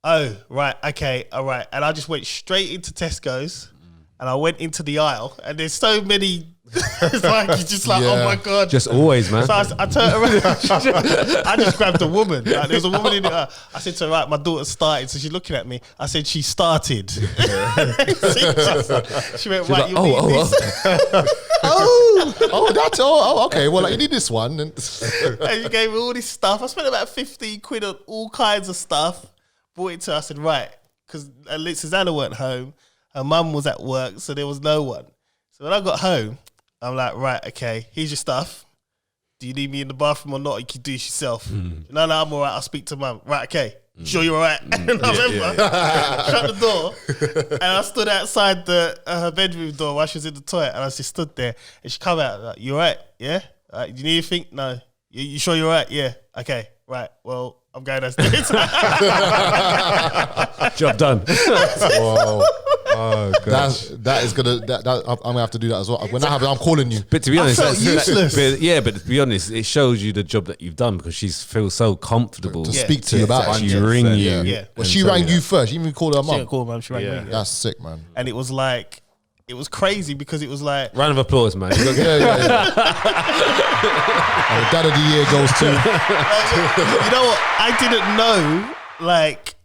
oh, right, okay, all right. And I just went straight into Tesco's. And I went into the aisle, and there's so many. It's like you're just like, oh my god! Just always, man. So I turned around. I just grabbed a woman. Like, there was a woman in the aisle. I said to her, "Right, my daughter started." So she's looking at me. I said, "She started." She went, "Right, you need this." That's okay. Well, like, you need this one. And she gave me all this stuff. I spent about 15 quid on all kinds of stuff. brought it to us and right, because Susanna weren't home, her mum was at work, so there was no one. So when I got home, I'm like, right, okay, here's your stuff. Do you need me in the bathroom or not? You can do it yourself. No, I'm all right. I'll speak to mum. Right, okay. Sure you're all right? And I remember, shut the door, and I stood outside her bedroom door while she was in the toilet, and I just stood there, and she come out like, you all right? Yeah? All right. Do you need anything? No. You sure you're all right? Yeah. Okay. Right. Well, I'm going downstairs. Job done. Whoa. Oh gosh. I'm gonna have to do that as well. When that happens, I'm calling you. But to be honest, felt useless. But to be honest, it shows you the job that you've done because she feels so comfortable To speak to you about it. She ring you. Yeah. Well, she rang you first. You even called her She mum. didn't call mum. She rang me. Yeah. That's sick, man. And it was like, it was crazy because it was like, Round of applause, man. Yeah. And the dad of the year goes to. you know what? I didn't know like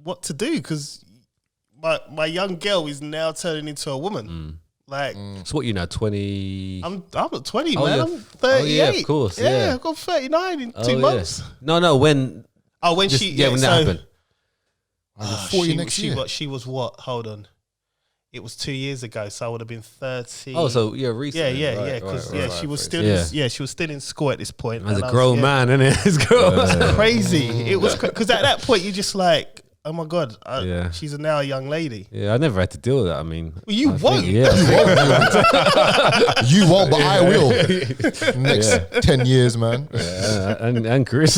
what to do because my young girl is now turning into a woman. Like, So what, 20? I'm not 20, Oh, man. yeah. I'm 38. Oh, yeah, of course, yeah. I've got 39 in 2 yeah. months. No, when? Oh, when Just, she when that happened. You're 40 next year. She was what? Hold on. It was 2 years ago, so I would have been 30. Oh, so recently. Yeah, because she was still she was still in school at this point. As and a I grown was, man, innit? It's grown. crazy. It was because at that point you're just like, oh my god, Yeah. she's now a young lady. Yeah, I never had to deal with that. I mean, Well, you I think- won't. yeah, You won't, but I will. Next 10 years, man. and Chris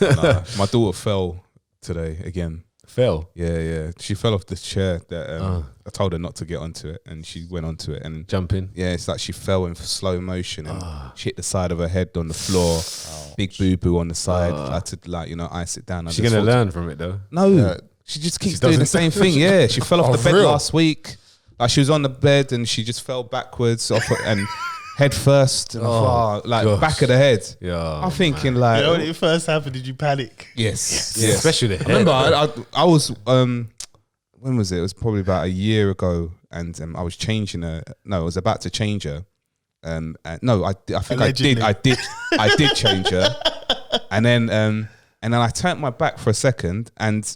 Nah, my daughter fell today again. fell. Yeah. She fell off the chair that I told her not to get onto it, and she went onto it and Jumping. yeah, it's like she fell in slow motion and she hit the side of her head on the floor. Big boo boo on the side. I had to ice it down. I She's just gonna thought- learn from it though. No, Yeah. she just keeps She doing the doesn't. same thing. Yeah, she fell off Oh, the bed for real? last week. Like she was on the bed and she just fell backwards off and head first and gosh. back of the head. Yeah, I'm thinking like, You know, when it first happened, did you panic? yes, yeah, especially the head. I remember I was when was it? It was probably about a year ago, and I was changing her. No, I was about to change her. And no, I think Allegedly. I did change her, and then I turned my back for a second, and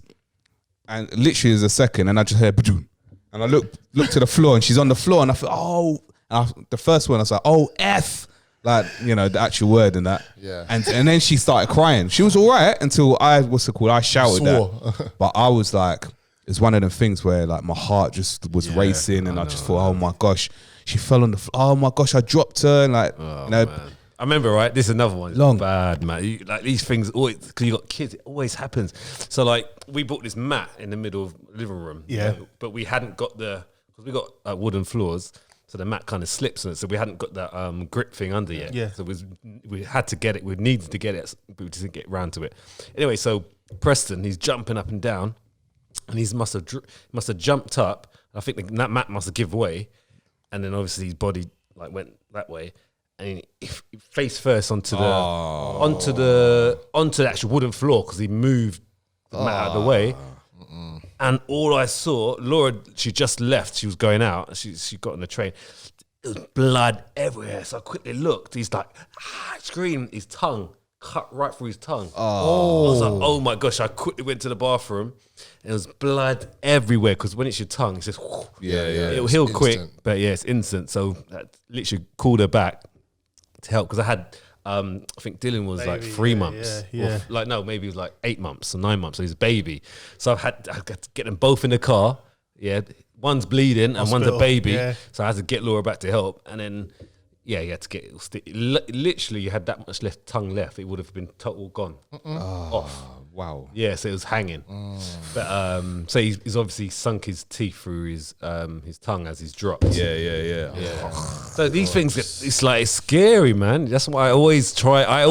literally as a second, and I just heard "Badoom," and I looked to the floor, and she's on the floor, and I thought, oh, the first one I was like, oh F. Like, you know, the actual word and that. Yeah. And then she started crying. She was all right until I shouted Swore. that. But I was like, it's one of them things where like my heart just was racing and I just thought, oh my gosh, she fell on the floor. Oh my gosh, I dropped her. And like, you know, Man. I remember, right? This is another one. It's Long. bad, man. Like these things always, because you got kids, it always happens. So like, we bought this mat in the middle of the living room. Yeah. But we hadn't got because we got wooden floors. So the mat kind of slips on it. So we hadn't got that grip thing under yet. Yeah. So we had to get it. We needed to get it, but we just didn't get round to it. Anyway, so Preston, he's jumping up and down, and he must have jumped up. I think that mat must have given way, and then obviously his body like went that way, and he face first onto the actual wooden floor because he moved the mat out of the way. And all I saw, Laura, she just left. She was going out. She got on the train. There was blood everywhere. So I quickly looked. He's like, screamed. His tongue cut right through his tongue. I was like, oh my gosh. I quickly went to the bathroom. And there was blood everywhere. Because when it's your tongue, it's just, it'll heal quick. instant. But yeah, it's instant. So that literally called her back to help. Because I had, I think Dylan was like 3 months. yeah. Or no, maybe it was like 8 months or 9 months. So he's a baby. So I had to get them both in the car. Yeah. One's bleeding and one's a Hospital, baby. yeah. So I had to get Laura back to help. And then, yeah, you had to get literally you had that much tongue left. It would have been total gone. Off. wow. Yeah, so it was hanging. But so he's obviously sunk his teeth through his tongue as he's dropped. Yeah. So these things, it's scary, man. That's why I always try. I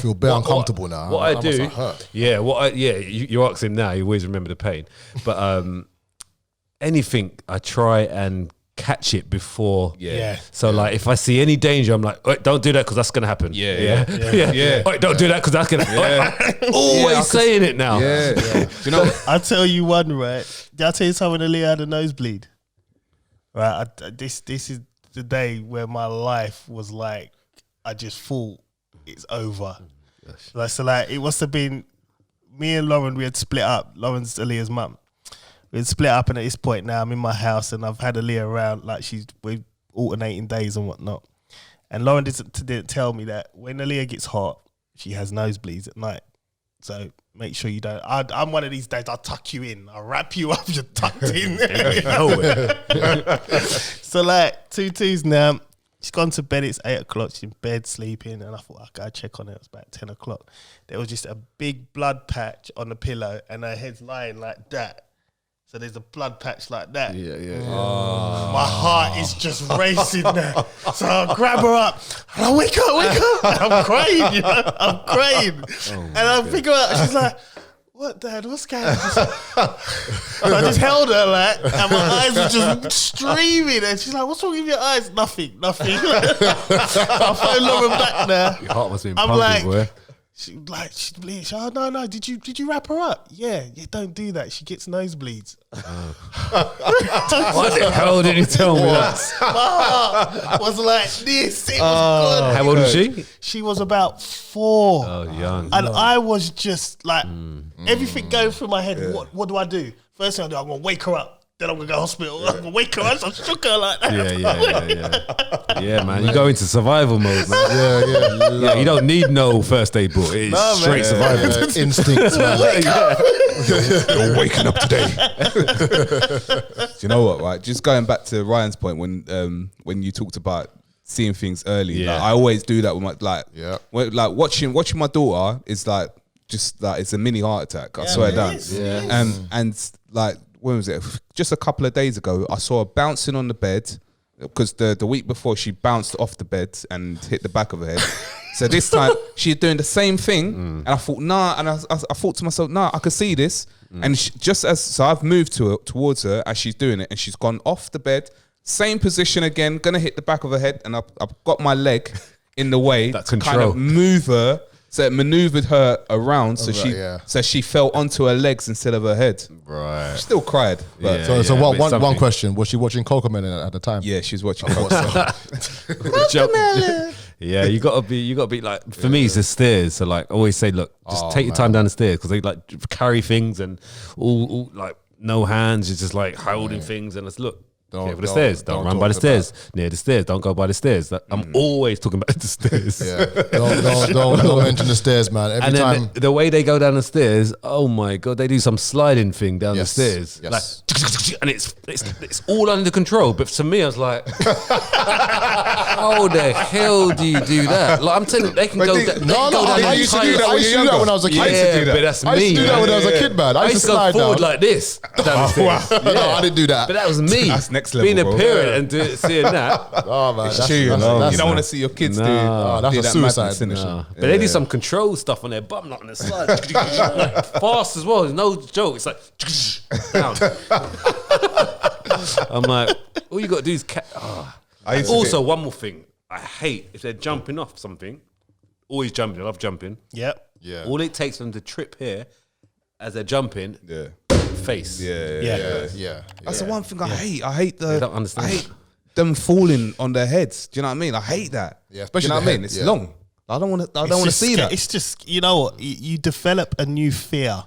feel very uncomfortable now. What I That do, must have hurt. you ask him now, you always remember the pain. But anything, I try and catch it before. Yeah. So like, if I see any danger, I'm like, "Oi, don't do that because that's gonna happen. Yeah. Oi, don't do that because that's gonna. Always saying it now. Yeah. Do you know? I'll tell you one, right? Did I tell you something when Leah had a nosebleed? Right, this is the day where my life was like, I just thought it's over. Like, so like, it must have been me and Lauren, we had split up. Lauren's Aaliyah's mum. We had split up, and at this point now, I'm in my house, and I've had Aaliyah around, like we're alternating days and whatnot. And Lauren didn't tell me that when Aaliyah gets hot, she has nosebleeds at night. So make sure you don't. I'm one of these days. I'll tuck you in. I'll wrap you up. You're tucked in. So like 2-2s now. She's gone to bed. It's 8 o'clock. She's in bed sleeping, and I thought I'll go check on her. It was about 10 o'clock. There was just a big blood patch on the pillow, and her head's lying like that. So there's a blood patch like that. Yeah. My heart is just racing now. So I grab her up and I wake up. And I'm crying, you know. I'm crying. And I figure out, she's like, what, Dad? What's going on? And I just held her like, and my eyes were just streaming. And she's like, what's wrong with your eyes? Nothing. I phone Lauren back now. Your heart must be I'm pumping, like, boy. she's bleeding. Oh no! Did you wrap her up? Yeah. Don't do that. She gets nosebleeds. What the hell did you tell me that? My heart was like this. It was good. How old was she? She was about 4. Oh, young. And I was just like, everything going through my head. What do I do? First thing I do, I'm gonna wake her up. Then I'm gonna go to hospital. I'm gonna wake her up. So I shook her like that. Yeah, man. You go into survival mode, man. Yeah. You don't need no first aid book. It's straight survival. Instincts, man. You're waking up today. Do you know what? Right, just going back to Ryan's point when you talked about seeing things early. Yeah. Like, I always do that with my watching my daughter is like just like it's a mini heart attack. I swear down. And like. When was it? Just a couple of days ago, I saw her bouncing on the bed because the week before she bounced off the bed and hit the back of her head. So this time she's doing the same thing, and I thought, nah. And I thought to myself, nah, I could see this. And so I've moved towards her as she's doing it, and she's gone off the bed, same position again, gonna hit the back of her head, and I've got my leg in the way That to kind control. of move her. So it maneuvered her around, so she fell onto her legs instead of her head. Right. She still cried. But So but it's one something. question: was she watching Cocomelon at the time? yeah, she's watching. Yeah, you gotta be like. For me, it's the stairs. So like, I always say, look, just take your time down the stairs because they like carry things and all like no hands. You're just like holding things and it's look. Careful the stairs. Don't run by the stairs. Near the stairs. Don't go by the stairs. I'm always talking about the stairs. Yeah. Don't mention the stairs, man. Every And then time. the way they go down the stairs, oh my god, they do some sliding thing down the stairs, Yes. like, and it's all under control. But to me, I was like, how the hell do you do that? Like I'm telling you, they can go. I used to do that. I used to do that when I was a kid. Yeah, but that's me. I used to do that when I was a kid, man. I used to go slide forward down. like this down the stairs. No, I didn't do that. But that was me. That's next level, Being a bro. parent and seeing that. Oh man, It's true, you know. You don't want to see your kids do that's do a that suicide. madness, innit? No. But they do some control stuff on their bum, not on their side. Like, fast as well. There's no joke. It's like down. I'm like, all you got to do is Also, one more thing. I hate if they're jumping off something. Always jumping. I love jumping. Yep. Yeah. All it takes for them to trip here as they're jumping. Yeah. Face. Yeah. That's the one thing I hate. I hate They don't understand. I hate them falling on their heads. Do you know what I mean? I hate that. Yeah, especially Do you know the what I mean? head, It's yeah. long. I don't want to see that. It's just, you know what? You develop a new fear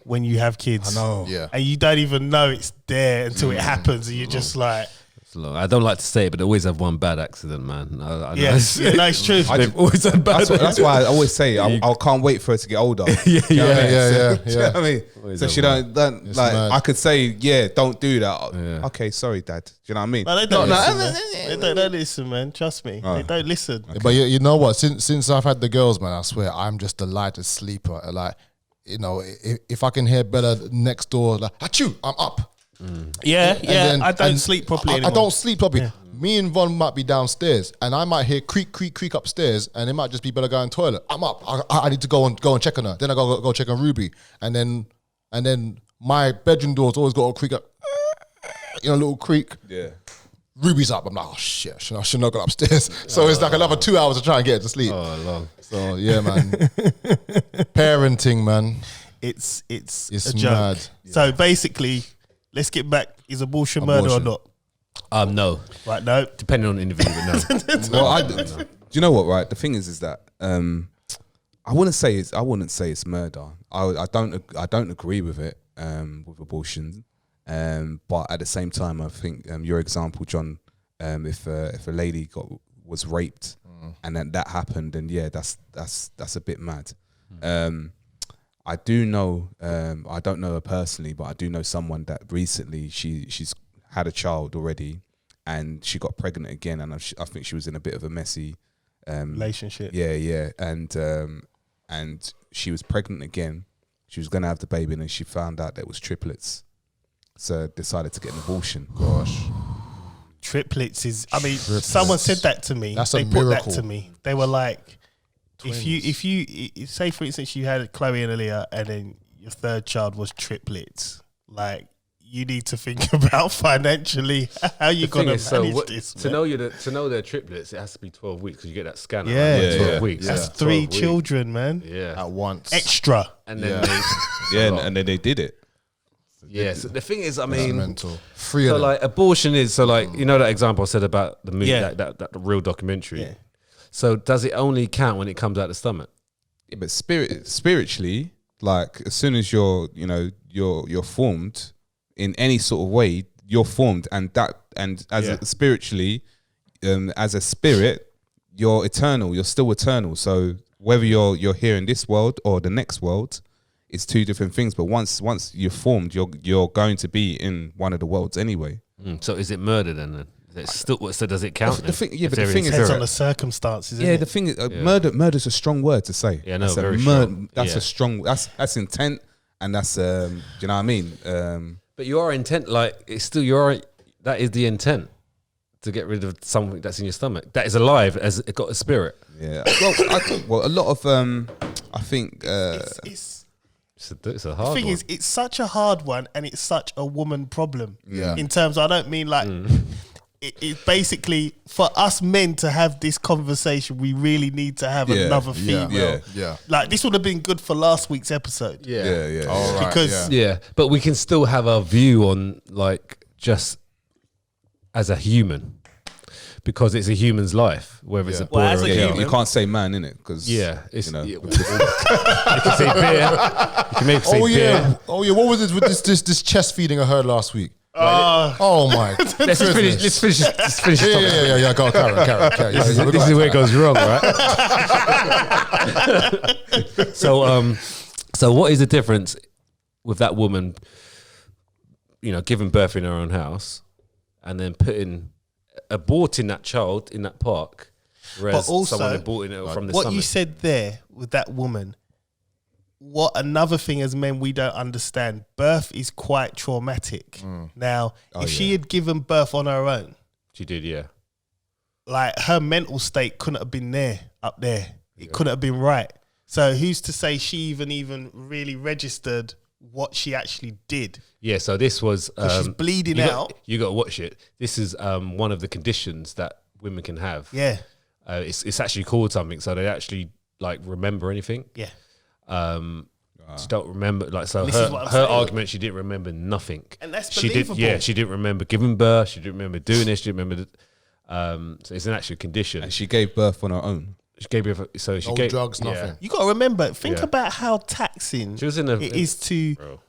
when you have kids. I know. Yeah. And you don't even know it's there until it happens. And you're just like, It's long. I don't like to say it, but they always have one bad accident, man. I know. yes, yeah, no, it's true. They've always had bad That's why I always say I can't wait for her to get older. Yeah. Do you know what I mean? Yeah. Do you know what I mean? Always So have she don't like. mad. I could say, yeah, don't do that. Yeah. Okay, sorry, Dad. Do you know what I mean? No, they don't listen, man. They don't listen, man. Trust me. They don't listen. But you know what? Since I've had the girls, man, I swear I'm just the lightest sleeper. Like, you know, if I can hear Bella next door, like, achoo, I'm up. Yeah, And yeah. then- I don't and sleep properly I anymore. don't sleep properly. Me and Von might be downstairs, and I might hear creak upstairs, and it might just be Bella going to the toilet. I'm up. I need to go and check on her. Then I go check on Ruby, and then my bedroom door's always got a creak up, you know, a little creak. Yeah. Ruby's up. I'm like, oh shit, I should not go upstairs. So it's like another 2 hours to try and get her to sleep. Oh, long. So yeah, man. Parenting, man. It's It's a joke. mad. So basically, let's get back. Is abortion murder or Abortion. not? No. Right, no. Depending on the individual, but no. Well, do you know what? Right, the thing is that I wouldn't say it's murder. I don't agree with it with abortion. But at the same time, I think your example, John, if a lady was raped and then that happened, then yeah, that's a bit mad. I do know, I don't know her personally, but I do know someone that recently she's had a child already, and she got pregnant again, and I think she was in a bit of a messy relationship. Yeah, and she was pregnant again. She was gonna have the baby, and then she found out that it was triplets. So decided to get an abortion. Gosh. Triplets is, I mean, someone said that to me. That's they a put miracle. that to me. They were like, Twins. if you say, for instance, you had Chloe and Aaliyah, and then your third child was triplets, like, you need to think about financially how you're going to manage this. To know they're triplets, it has to be 12 weeks because you get that scanner. Yeah. Right? Yeah, 12 yeah. weeks. That's 12 3 weeks. children, man. Yeah. At once. Extra. And then And then they did it. so the thing is, I That's mean, mental. Free so of like abortion is, so like, you know that example I said about the movie, Yeah. that real documentary. Yeah. So does it only count when it comes out the stomach? Yeah, but spiritually, like as soon as you're formed in any sort of way, you're formed, and spiritually, as a spirit, you're eternal. You're still eternal. So whether you're here in this world or the next world, it's two different things. But once you're formed, you're going to be in one of the worlds anyway. So is it murder then? Is it still, so does it count? The thing, yeah, If but the they're thing is, Depends spirit? on the circumstances, yeah, isn't the it? thing is, murder's a strong word to say. Yeah, no, That's very a strong. That's Yeah. a strong. That's intent, and that's do you know what I mean? But your intent, like, it's still that is the intent, to get rid of something that's in your stomach that is alive, as it got a spirit. Yeah. Well, a lot of I think It's a The hard thing one. is, it's such a hard one, and it's such a woman problem. Yeah. In terms, I don't mean like it's basically for us men to have this conversation. We really need to have another female. Yeah. Like this would have been good for last week's episode. yeah. All right, Because- yeah. Yeah, but we can still have our view on, like, just as a human, because it's a human's life, whether it's a boy Well, as or a a girl. human- You can't say man in it because It's, you know. you can say beer. You can maybe say beer. Oh yeah. What was it with this chest feeding I heard last week? Oh my. Let's finish this topic. Yeah. Go carry. This is where it goes wrong, right? So what is the difference with that woman, you know, giving birth in her own house and then aborting that child in that park, whereas But also, someone aborting it from the what stomach? you said there with that woman, what another thing as men we don't understand, birth is quite traumatic. Now, if she had given birth on her own, She did, yeah. like her mental state couldn't have been up there. It couldn't have been right. So who's to say she even really registered what she actually did? Yeah, so this was... 'Cause she's bleeding out. You got to watch it. This is one of the conditions that women can have. Yeah, It's actually called something, so they actually, like, remember anything. yeah. She don't remember, like, so This is what I'm her saying. argument, she didn't remember nothing. And that's she believable. she didn't remember giving birth, she didn't remember doing this, she didn't remember so it's an actual condition. And she gave birth on her own. She gave birth, so she No gave drugs, nothing. You got to remember, think Yeah. about how taxing She was in a it is to... bro.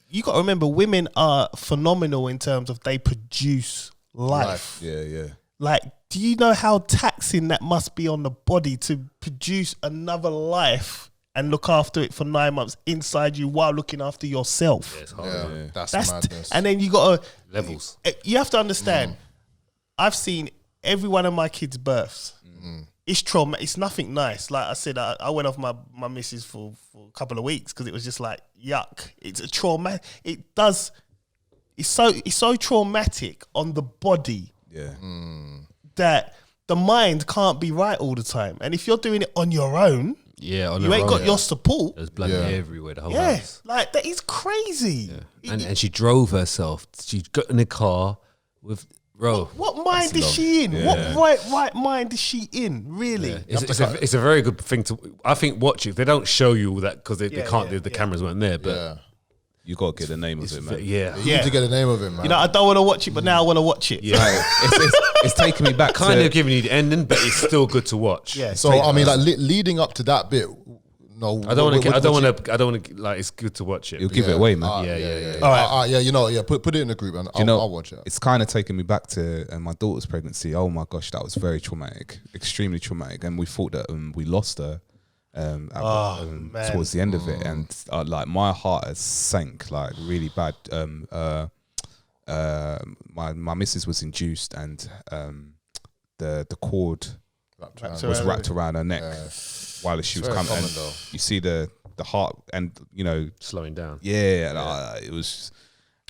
You got to remember, women are phenomenal in terms of they produce life. Yeah. Like, do you know how taxing that must be on the body to produce another life and look after it for 9 months inside you while looking after yourself? It's hard. Yeah, that's That's madness. and then you got to Levels. You have to understand. I've seen every one of my kids' births. It's trauma. It's nothing nice. Like I said, I went off my missus for a couple of weeks because it was just like yuck. It's a trauma. It does. It's so traumatic on the body Yeah. that the mind can't be right all the time. And if you're doing it on your own, Yeah, on you her ain't own, got yeah. your support. There's blood Yeah. everywhere, the whole Yeah, house. like that is crazy. And she drove herself. She got in the car with, bro. What mind is she in? Yeah. What right mind is she in? Really? Yeah. It's a very good thing to, I think, watch it. They don't show you all that because they Yeah, can't, yeah, the yeah. cameras weren't there, but yeah. You got to get the name of it, man. Yeah. You need to get the name of him, man. You know, I don't want to watch it, but now I want to watch it. Yeah. Like, it's taking me back Kind to of giving you the ending, but it's still good to watch. Yeah. So I mean, like leading up to that bit. No, I don't want to. Like, it's good to watch it. You'll give it away, man. Yeah. All right. Yeah, you know, put it in the group and I'll watch it. It's kind of taking me back to my daughter's pregnancy. Oh my gosh, that was very traumatic, extremely traumatic. And we thought that we lost her towards the end of it, and like my heart has sank like really bad. My missus was induced, and the cord was wrapped around her neck while she was coming. And you see the heart, and you know, slowing down. Yeah. It was.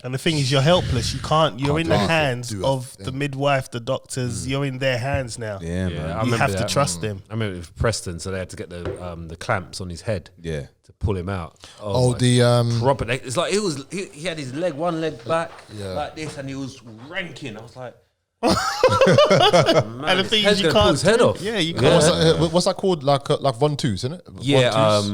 And the thing is, you're helpless. You can't. You're in the hands do a of the midwife, the doctors. You're in their hands now. Yeah, man. You have to trust them. I remember with Preston, so they had to get the clamps on his head. Yeah. To pull him out. Proper. It's like he had his one leg back like this, and he was ranking. I was like, man, And the thing is, you pull can't his head off. Yeah, you can't. What's that called? Like Von Twos, isn't it? Yeah.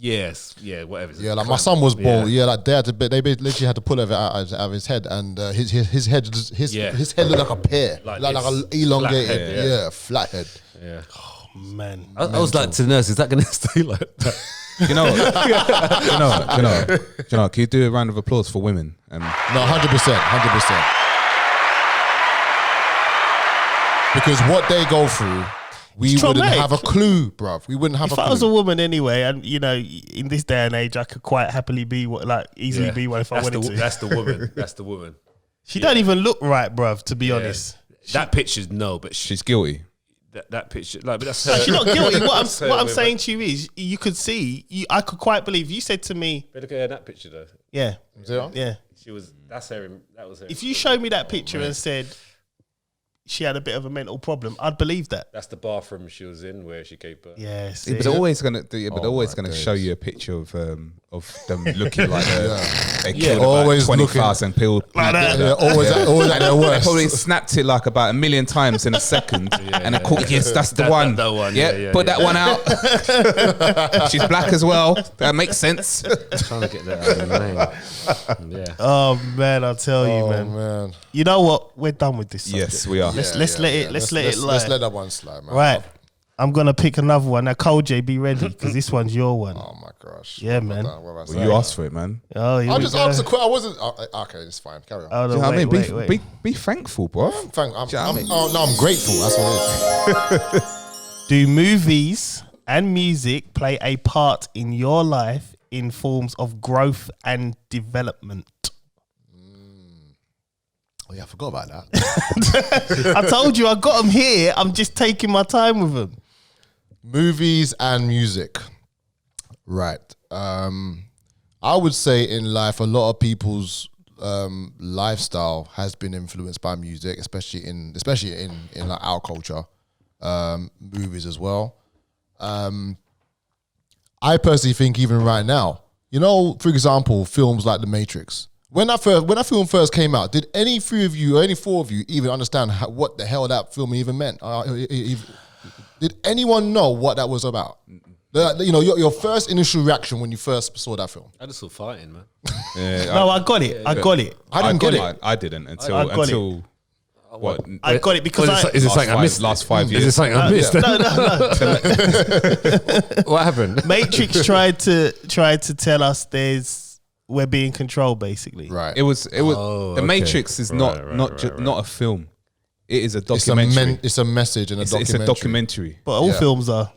Yes, yeah, whatever. Yeah, like my son was born. Yeah, like they literally had to pull it out of his head, and his head looked like a pear, like a elongated, flat head. Yeah. Oh man, I was like to the nurse, is that going to stay like that? You know, can you do a round of applause for women? No, 100%. Because what they go through, we wouldn't have a clue, bruv. We wouldn't have a clue. If I was a woman anyway, and you know, in this day and age, I could quite happily be easily be one if I wanted to. That's the woman. That's the woman. She don't even look right, bruv. To be honest, that picture's but she's guilty. That picture, like, but that's no, she's not guilty. What I'm saying to you is, you could see. I could quite believe. You said to me, but look at her in that picture though. Yeah. She was. That's her. That was her. If you showed me that picture and said she had a bit of a mental problem, I'd believe that. That's the bathroom she was in where she gave birth. Yes. Yeah, but they're always gonna show you a picture of them looking like they killed always 20,000 people. Always at their They worst. probably snapped it like about 1 million times in a second, and then caught, yes, that's the one. That one. Yeah, put that one out. She's black as well. That makes sense. Trying to get that out of the name. Yeah. Oh man, I'll tell you, man. You know what? We're done with this subject. Yes, we are. Let's let it lie. Let's let that one slide, man. Right. I'm gonna pick another one. Now, Cole J, be ready because this one's your one. Oh my gosh. Yeah, man. Well, you asked for it, man. Oh, I just answered the question. I wasn't. Okay, it's fine. Carry on. Oh, no, Do you know what I mean? wait. Be thankful, bro. I'm grateful. That's what it is. Do movies and music play a part in your life in forms of growth and development? Oh yeah, I forgot about that. I told you I got them here. I'm just taking my time with them. Movies and music. Right. I would say in life, a lot of people's lifestyle has been influenced by music, especially in like our culture, movies as well. I personally think even right now, you know, for example, films like The Matrix. When that film first came out, did any three of you or any four of you even understand what the hell that film even meant? Did anyone know what that was about? You know, your first initial reaction when you first saw that film. I just saw fighting, man. No, I got it. I got it. I didn't get it. I didn't until I got until what? I got it because is it something I missed? Last 5 years. Is it something I missed? No. What happened? Matrix tried to tell us we're being controlled, basically. Right. It was Oh, The okay. Matrix is not not a film. It is a It's documentary. it's a message and a It's documentary. a documentary. But all films are.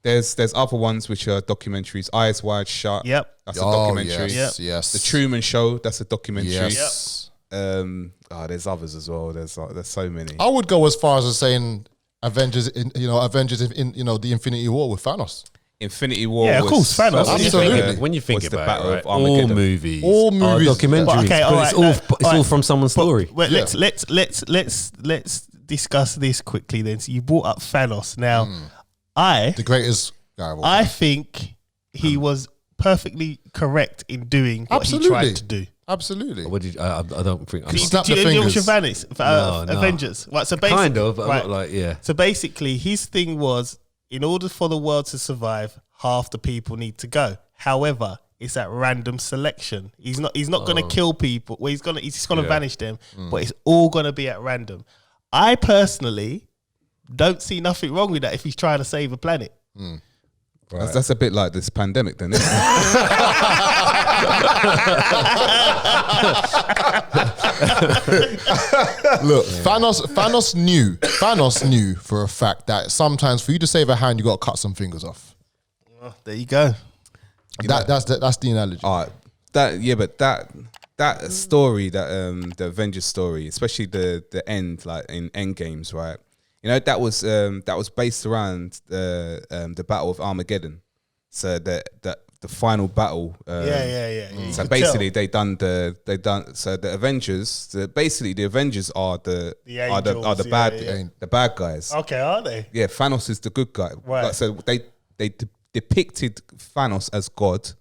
There's other ones which are documentaries. Eyes Wide Shut. Yep. That's a documentary. Yes. The Truman Show. That's a documentary. Yes. There's others as well. There's so many. I would go as far as saying Avengers in the Infinity War with Thanos. Infinity War. Yeah, of course, Thanos. Absolutely. When you think was the about Battle it, of right, all Armageddon. movies All are movies. documentaries. But okay, but it's all from someone's story. Well, let's discuss this quickly then. So you brought up Thanos. Now, The greatest guy of all I time. think he was perfectly correct in doing what Absolutely. he tried to do. Absolutely. What did you, I don't think. I'm He not, snapped Do the you know fingers. Avengers? No. Avengers. Right, so basically, kind of. But I'm right. not like yeah. So basically, his thing was, in order for the world to survive, half the people need to go. However, it's at random selection. He's not going to kill people. Well, he's just going to vanish them, but it's all going to be at random. I personally don't see nothing wrong with that if he's trying to save a planet. Right. That's a bit like this pandemic, then, isn't it? Look, Thanos knew for a fact that sometimes for you to save a hand, you got to cut some fingers off. There you go. That's the analogy. That story, the Avengers story, especially the end, like in Endgames, right? You know, that was based around the Battle of Armageddon. So the final battle. So basically, they done. So the Avengers. The Avengers are the bad guys. Okay, are they? Yeah, Thanos is the good guy. Right. Like, so they depicted Thanos as God,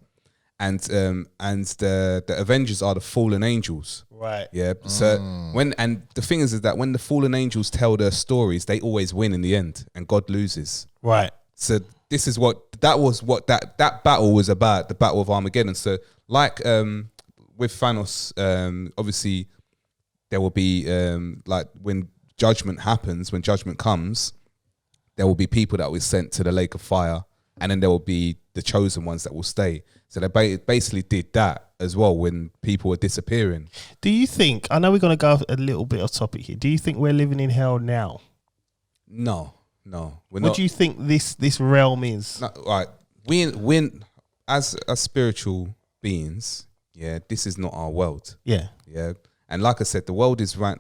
and the Avengers are the fallen angels. Right. Yeah. So the thing is that when the fallen angels tell their stories, they always win in the end, and God loses. Right. So this is that battle was about, the Battle of Armageddon. So like with Thanos, obviously there will be like when judgment happens, when judgment comes, there will be people that will be sent to the lake of fire, and then there will be the chosen ones that will stay. So they basically did that as well when people were disappearing. Do you think, I know we're going to go a little bit off topic here, do you think we're living in hell now? No. What do you think this realm is? No, right. We as spiritual beings, yeah, this is not our world. Yeah. Yeah. And like I said, the world is the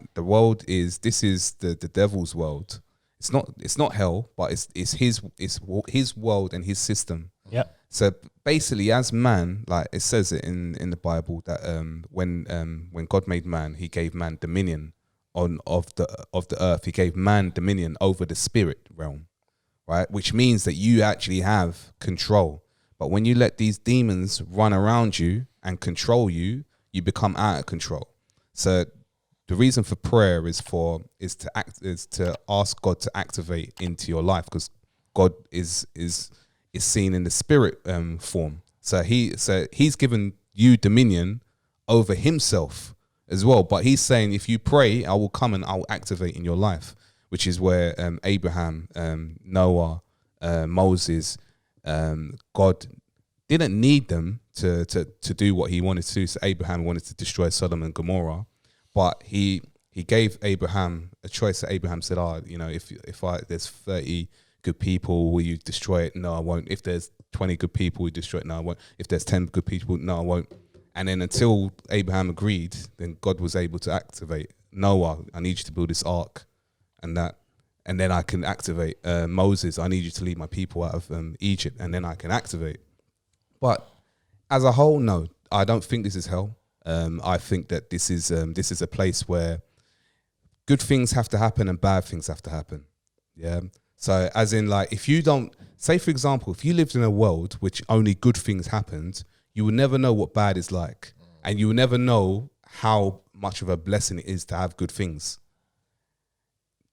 devil's world. It's not hell, but it's his world and his system. Yeah. So basically, as man, like it says it in the Bible that when God made man, he gave man dominion of the earth. He gave man dominion over the spirit realm, right? Which means that you actually have control. But when you let these demons run around you and control you, you become out of control. So the reason for prayer is to ask God to activate into your life, because God is seen in the spirit form. So he's given you dominion over himself as well. But he's saying, if you pray, I will come and I will activate in your life, which is where Abraham, Noah, Moses, God didn't need them to do what he wanted to do. So Abraham wanted to destroy Sodom and Gomorrah, but he gave Abraham a choice. So Abraham said, if there's 30 good people, will you destroy it? No, I won't. If there's 20 good people, will you destroy it? No, I won't. If there's 10 good people, no, I won't. And then until Abraham agreed, then God was able to activate Noah. I need you to build this ark, and then I can activate Moses. I need you to lead my people out of Egypt, and then I can activate. But as a whole, no, I don't think this is hell. I think that this is a place where good things have to happen and bad things have to happen. Yeah. So as in, like, if you don't, say for example, if you lived in a world which only good things happened, you will never know what bad is like, and you will never know how much of a blessing it is to have good things.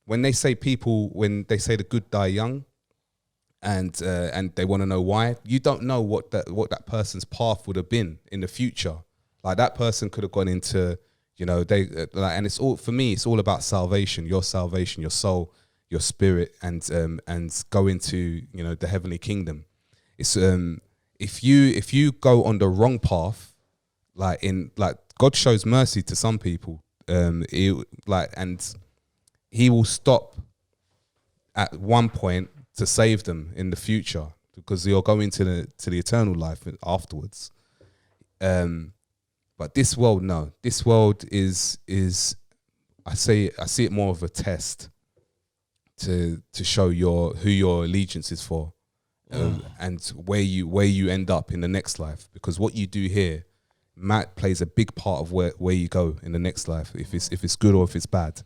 When they say the good die young, and they want to know why, you don't know what that person's path would have been in the future. Like, that person could have gone into, and it's all, for me, it's all about salvation, your soul, your spirit, and go into, the heavenly kingdom. It's if you go on the wrong path, like God shows mercy to some people, and he will stop at one point to save them in the future, because you're going to the eternal life afterwards. But this world, no. This world is I see it more of a test to show who your allegiance is for, and where you end up in the next life. Because what you do here, Matt, plays a big part of where you go in the next life, if it's good or if it's bad.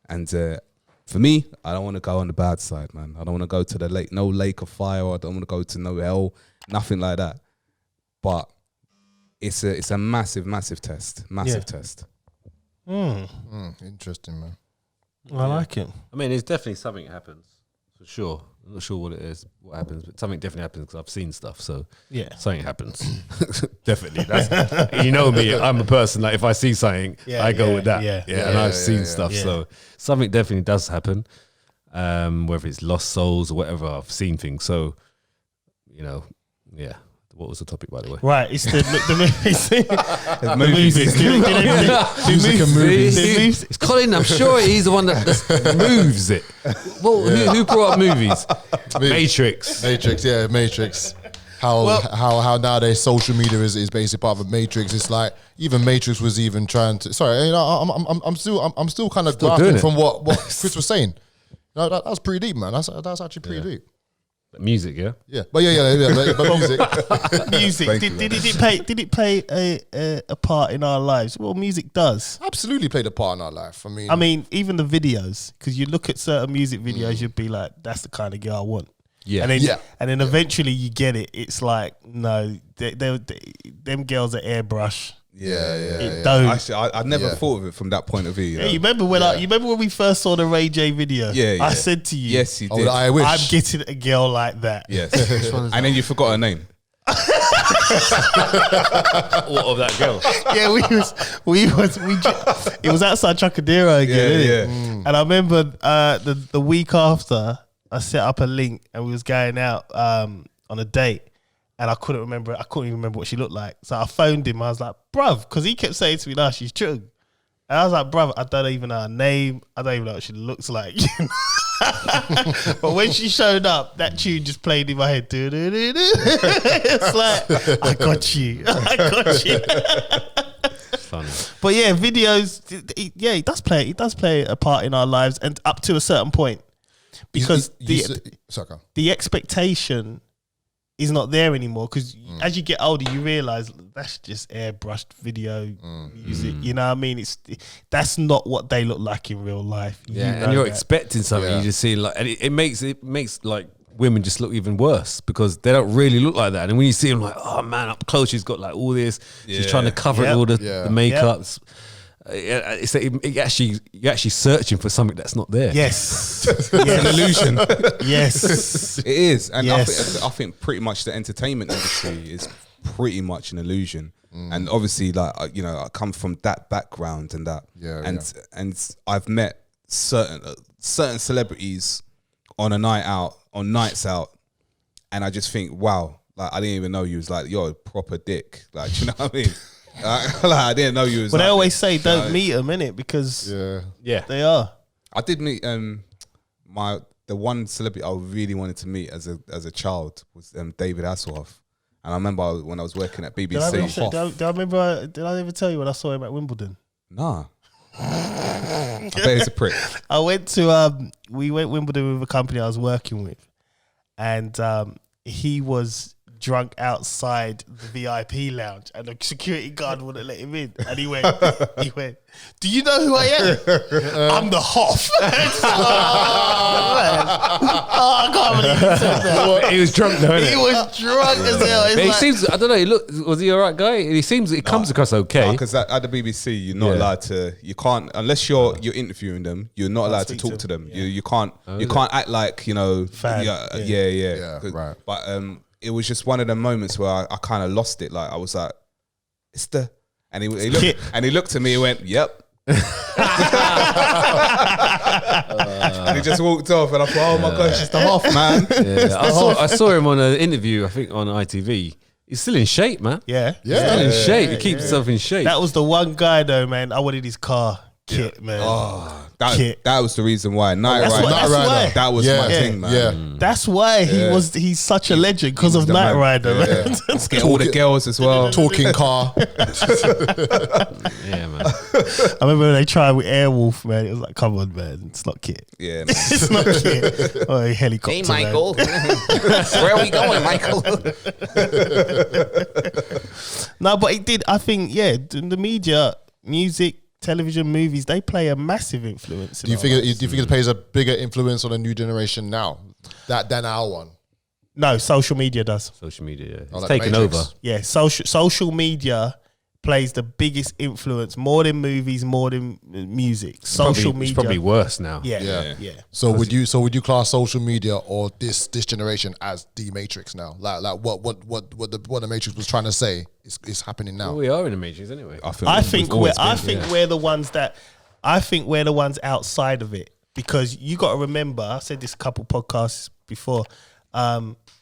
And for me, I don't want to go on the bad side, man. I don't want to go to the lake, no lake of fire. I don't want to go to no hell, nothing like that. But it's a massive test, test. Interesting, man. I like it. I mean, there's definitely something happens for sure. I'm not sure what it is, what happens, but something definitely happens because I've seen stuff. So Yeah. something happens. Definitely. That's, you know me, I'm a person, like if I see something, I go with that. And I've seen stuff. So something definitely does happen. Whether it's lost souls or whatever, I've seen things. So, you know, yeah. What was the topic, by the way? Right, it's the movies. The movies. Music and movies. It's Colin. I'm sure he's the one that moves it. Well, who brought up movies? Matrix. Matrix. How nowadays social media is basically part of a matrix. It's like even Matrix was even trying to. Sorry, you know, I'm still kind of grasping from what Chris was saying. No, that's pretty deep, man. That's actually pretty deep. Music, yeah. Yeah, but but music. Music. Did it play a part in our lives? Well, music does. Absolutely played a part in our life. I mean, even the videos, because you look at certain music videos, you'd be like, "That's the kind of girl I want." Yeah, and then eventually you get it. It's like, no, them girls are airbrush. Don't. Actually, I never thought of it from that point of view. You remember when we first saw the Ray J video? Yeah. I said to you, yes, you did. I wish I'm getting a girl like that. Yes, and then you forgot her name. What of that girl? Yeah, it was outside Chocadero again, innit? Yeah. And I remember the week after, I set up a link and we was going out on a date. And I couldn't even remember what she looked like. So I phoned him. I was like, bruv, because he kept saying to me, nah, she's true. And I was like, bruv, I don't even know her name. I don't even know what she looks like. But when she showed up, that tune just played in my head. It's like, I got you. Funny. But yeah, videos, it does play a part in our lives, and up to a certain point. Because the expectation is not there anymore, because as you get older you realize that's just airbrushed video music. You know what I mean? That's not what they look like in real life. And you're expecting something. You just see like, and it makes like women just look even worse because they don't really look like that. And when you see them, like, oh man, up close she's got like all this. She's trying to cover all the makeups. It's you're actually searching for something that's not there. Yes. It's an illusion. Yes, it is. And I think pretty much the entertainment industry is pretty much an illusion. And obviously, like, you know, I come from that background and that. And I've met certain celebrities on nights out, and I just think, wow, like I didn't even know you was like, you're a proper dick. Like, do you know what I mean? Like, I didn't know you was. But they always say don't meet them, innit? Because they are. I did meet the one celebrity I really wanted to meet as a child was David Hasselhoff, and I remember when I was working at BBC. Did I ever tell you when I saw him at Wimbledon? Nah. I bet he's a prick. I went to we went Wimbledon with a company I was working with, and he was drunk outside the VIP lounge, and the security guard wouldn't let him in. And he went, "Do you know who I am? I'm the Hoff." I can't believe he said that. He was drunk though. He was drunk as hell. He seems, I don't know. Was he a right guy? He comes across okay. Because at the BBC, you're not allowed to. You can't unless you're interviewing them. You're not allowed to talk to them. You can't act like, you know. Fan. Right. But it was just one of the moments where I kind of lost it. Like I was like, and he looked at me and went, "Yep." And he just walked off, and I thought, "Oh my gosh, it's the Hoff, man." I saw him on an interview, I think on ITV. He's still in shape, man. Yeah. Still in shape. He keeps himself in shape. That was the one guy though, man. I wanted his car. Kit, man. Oh, that was the reason why. Night Rider. That was my thing, man. Yeah. That's why he's such a legend, because of Night Rider, man. Let's get all the girls as well. Talking car. Yeah, man. I remember when they tried with Airwolf, man. It was like, come on, man. It's not Kit. Yeah, man. It's not Kit. Oh, helicopter. Hey, Michael. Where are we going, Michael? No, but it did. I think, the media, music, television, movies, they play a massive influence. Do you think it plays a bigger influence on a new generation now than our one? No, social media does. Social media, it's like taken Matrix. over. Yeah, social media plays the biggest influence, more than movies, more than music. Social media. It's probably worse now. Yeah. So would you class social media or this generation as the Matrix now? Like what the Matrix was trying to say is happening now. Well, we are in the Matrix anyway. I think we're the ones outside of it, because you got to remember, I said this a couple podcasts before.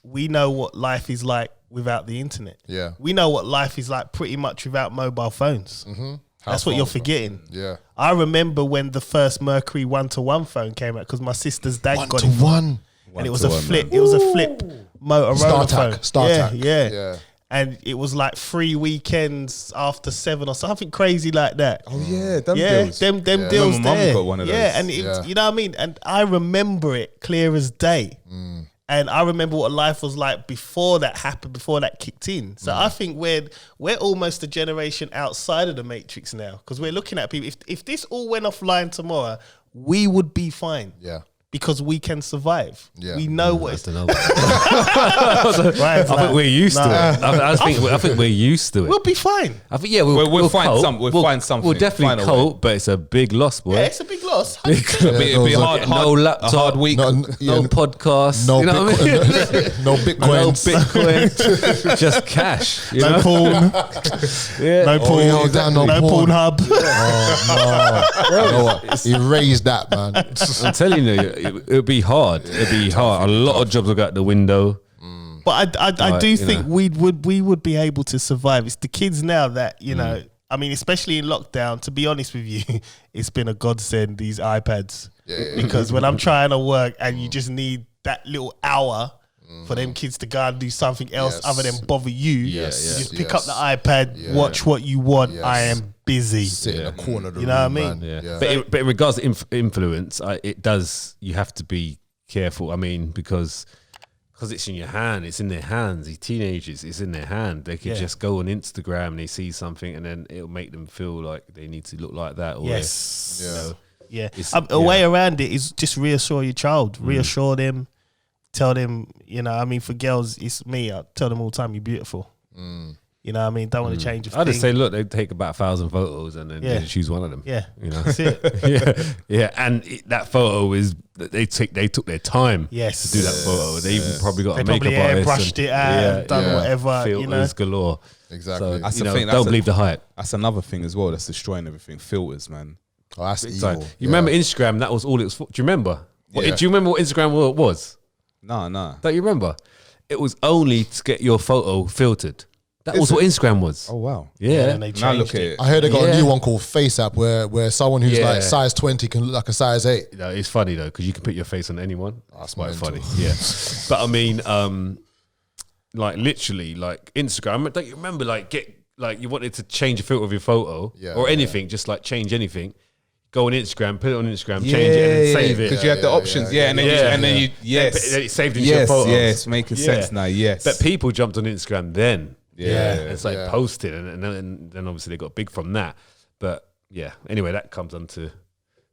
We know what life is like without the internet. Yeah. We know what life is like pretty much without mobile phones. Mm-hmm. That's what you're forgetting. Yeah. I remember when the first Mercury 1-to-1 phone came out, because my sister's dad got it. 1-to-1. And it was a flip. It was a flip Motorola phone. StarTAC. Yeah. And it was like 3 weekends after 7 or something crazy like that. Oh yeah, them Yeah, deals. them I deals remember Mum there. got one of yeah, those. and you know what I mean? And I remember it clear as day. And I remember what life was like before that happened, before that kicked in. So I think we're almost a generation outside of the Matrix now, because we're looking at people. If this all went offline tomorrow, we would be fine. Yeah. Because we can survive. Yeah. We know what it's. I Right, think we're used to it. I think we're used to it. We'll be fine. I think we'll find cope. some- we'll find something. We'll definitely Find a cope, but it's a big loss, boy. Yeah, it's a big loss. It'll be those hard, no laptop, a hard week. no podcast, No you know what I mean? Bitcoin. No No Bitcoins. Bitcoin, just cash. You No know? porn. Yeah. No porn. yeah, damn, no no porn. Pornhub. You know what? Erase that, man. I'm telling you, it'll be hard. It'll be hard. A lot of jobs will go out the window. But I Like, do you think know. we would be able to survive. It's the kids now that, you know, I mean, especially in lockdown, to be honest with you, it's been a godsend, these iPads. Because when I'm trying to work and you just need that little hour for them kids to go and do something else Yes. other than bother you, Yes. you just Yes. pick up the iPad, watch what you want. Yes. I am busy. Sit in a corner of the You room, know what I mean? man. Yeah. But in regards to influence, it does. You have to be careful. I mean, because it's in your hand. It's in their hands. These teenagers, it's in their hand. They could just go on Instagram and they see something, and then it'll make them feel like they need to look like that. Or Yes. Yeah. Yeah. It's- A way around it is just reassure your child. Reassure them. Tell them, you know, I mean, for girls, it's me. I tell them all the time, you're beautiful. You know what I mean? Don't want to change a thing. I just say, look, they take about 1,000 photos and then they choose one of them. Yeah. You know, That's it. yeah. And that photo is they took their time. Yes. To do that photo. They even probably got They a makeup probably artist airbrushed it out, done whatever, you know. Filters galore. Exactly. So, That's you the know, thing, don't believe the hype. That's another thing as well. That's destroying everything. Filters, man. Oh, that's Big evil. time. You remember Instagram? That was all it was for. Do you remember? Yeah. Do you remember what Instagram was? Nah. Don't you remember? It was only to get your photo filtered. That was what Instagram was. Oh wow. Yeah. And they Now look changed at it. it. I heard they got Yeah. a new one called Face App where someone who's Yeah. like size 20 can look like a size 8. You know, it's funny though because you can put your face on anyone. That's quite mental. funny. Yeah. But I mean, like literally, like Instagram. Don't you remember? Like you wanted to change a filter of your photo or anything, just like change anything. Go on Instagram, put it on Instagram, change it, and then save it. Because you have the options, and then you Then it's saved into your yes, photos. yes, making sense now. Yes, But people jumped on Instagram then. yeah. It's like posted, and then obviously they got big from that. But yeah, anyway, that comes on to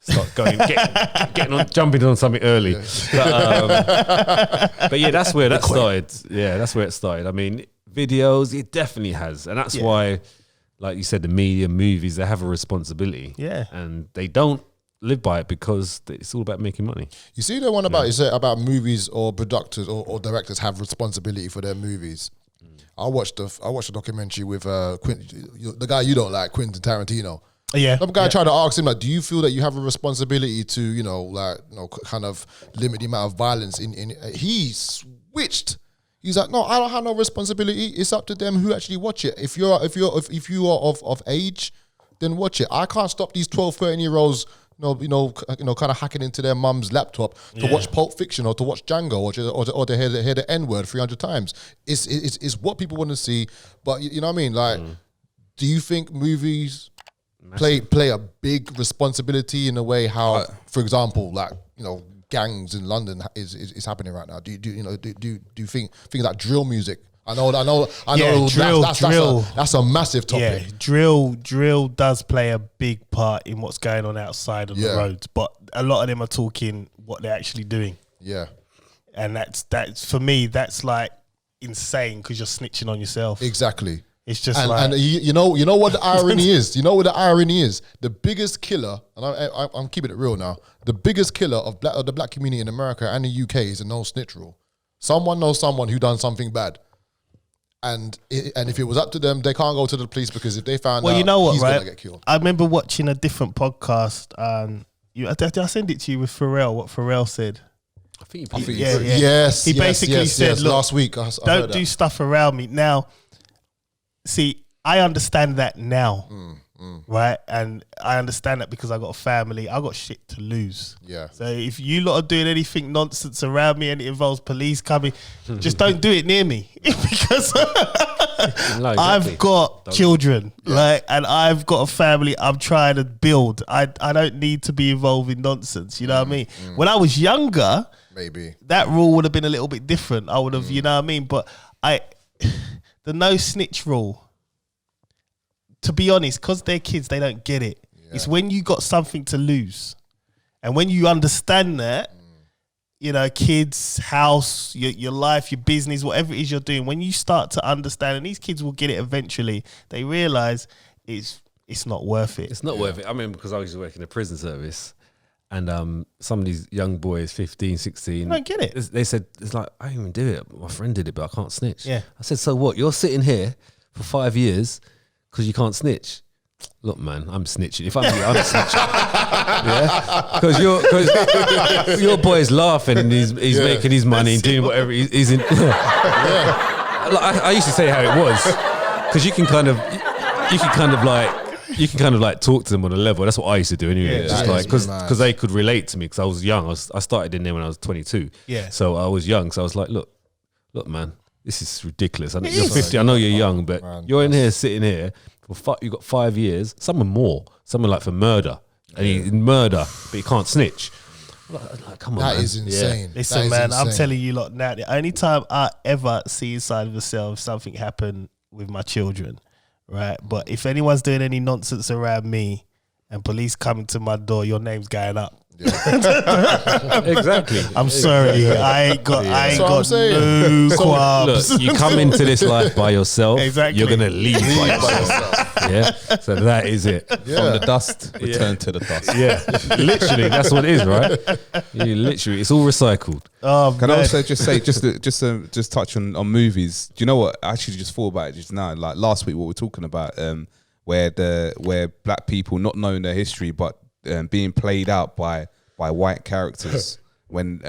start going, getting on, jumping on something early. But yeah, that's where that started. Yeah, that's where it started. I mean, videos, it definitely has, and that's why, like you said, the media, movies, they have a responsibility. Yeah. and they don't live by it because it's all about making money. You see the one about you say about movies or producers or directors have responsibility for their movies. I watched a documentary with the guy you don't like, Quentin Tarantino. Yeah. Some guy tried to ask him, like, do you feel that you have a responsibility to, kind of limit the amount of violence in he switched. He's like, no, I don't have no responsibility. It's up to them who actually watch it. If you are of age, then watch it. I can't stop these 12, 13-year-olds, kind of hacking into their mum's laptop to watch Pulp Fiction or to watch Django or to hear the N-word 300 times. It's what people want to see. But you know what I mean? Like, do you think movies play a big responsibility in a way how, for example, like, gangs in London is happening right now? Do you think things like drill music? I know. Drill. That's a massive topic. Yeah, drill does play a big part in what's going on outside of the roads, but a lot of them are talking what they're actually doing. Yeah, And that's for me, that's like insane because you're snitching on yourself. exactly. It's just And you know what the irony is. You know what the irony is. The biggest killer, and I'm keeping it real now. The biggest killer of the black community in America and the UK is a no snitch rule. Someone knows someone who done something bad, and if it was up to them, they can't go to the police because if they found out, you know what, he's right? gonna get killed. I remember watching a different podcast. Did I send it to you with Pharrell? What Pharrell said. I think Yeah. Yes, He basically said, "Look, last week, I don't heard do that. stuff around me." Now, see, I understand that now, right? And I understand that because I got a family. I got shit to lose. Yeah. So if you lot are doing anything nonsense around me and it involves police coming, just don't do it near me because No, exactly. I've got children, and I've got a family I'm trying to build. I don't need to be involved in nonsense. You know what I mean? When I was younger, Maybe. that rule would have been a little bit different. I would have, you know what I mean? But the no snitch rule, to be honest, because they're kids, they don't get it. Yeah. It's when you got something to lose. And when you understand that, you know, kids, house, your life, your business, whatever it is you're doing, when you start to understand, and these kids will get it eventually, they realize it's not worth it. It's not worth it. I mean, because I used to work in the prison service, and some of these young boys, 15, 16, I don't get it. They said, it's like, I didn't even do it. My friend did it, but I can't snitch. Yeah. I said, so what? You're sitting here for 5 years because you can't snitch. Look, man, I'm snitching. If I'm you, I'm snitching. Yeah, because your boy's laughing and he's making his money and doing whatever he's in. I used to say how it was because you can kind of like talk to them on a level. That's what I used to do anyway. Yeah, Just that like is because they could relate to me because I was young. I started in there when I was 22. Yeah. So I was young. So I was like, look, man, this is ridiculous. I know you're is. 50. I know you're young, but Man, you're in here sitting here. You got 5 years, someone more, someone like for murder, and he murder, but he can't snitch. Like, come on, That man. is insane. Listen, That is man, I'm insane. telling you lot now, the only time I ever see inside of myself something happen with my children, right? But if anyone's doing any nonsense around me and police coming to my door, your name's going up. Exactly. I'm sorry, I ain't got That's what I'm no saying. qualms. Look, you come into this life by yourself. Exactly. You're gonna leave by yourself. Yeah. So that is it. From the dust, return to the dust. Yeah. Literally, that's what it is, right? It's all recycled. Oh, Can I man. also just say, just touch on movies? Do you know what? I actually just thought about it just now. Like last week, what we were talking about, where black people not knowing their history, but being played out by white characters when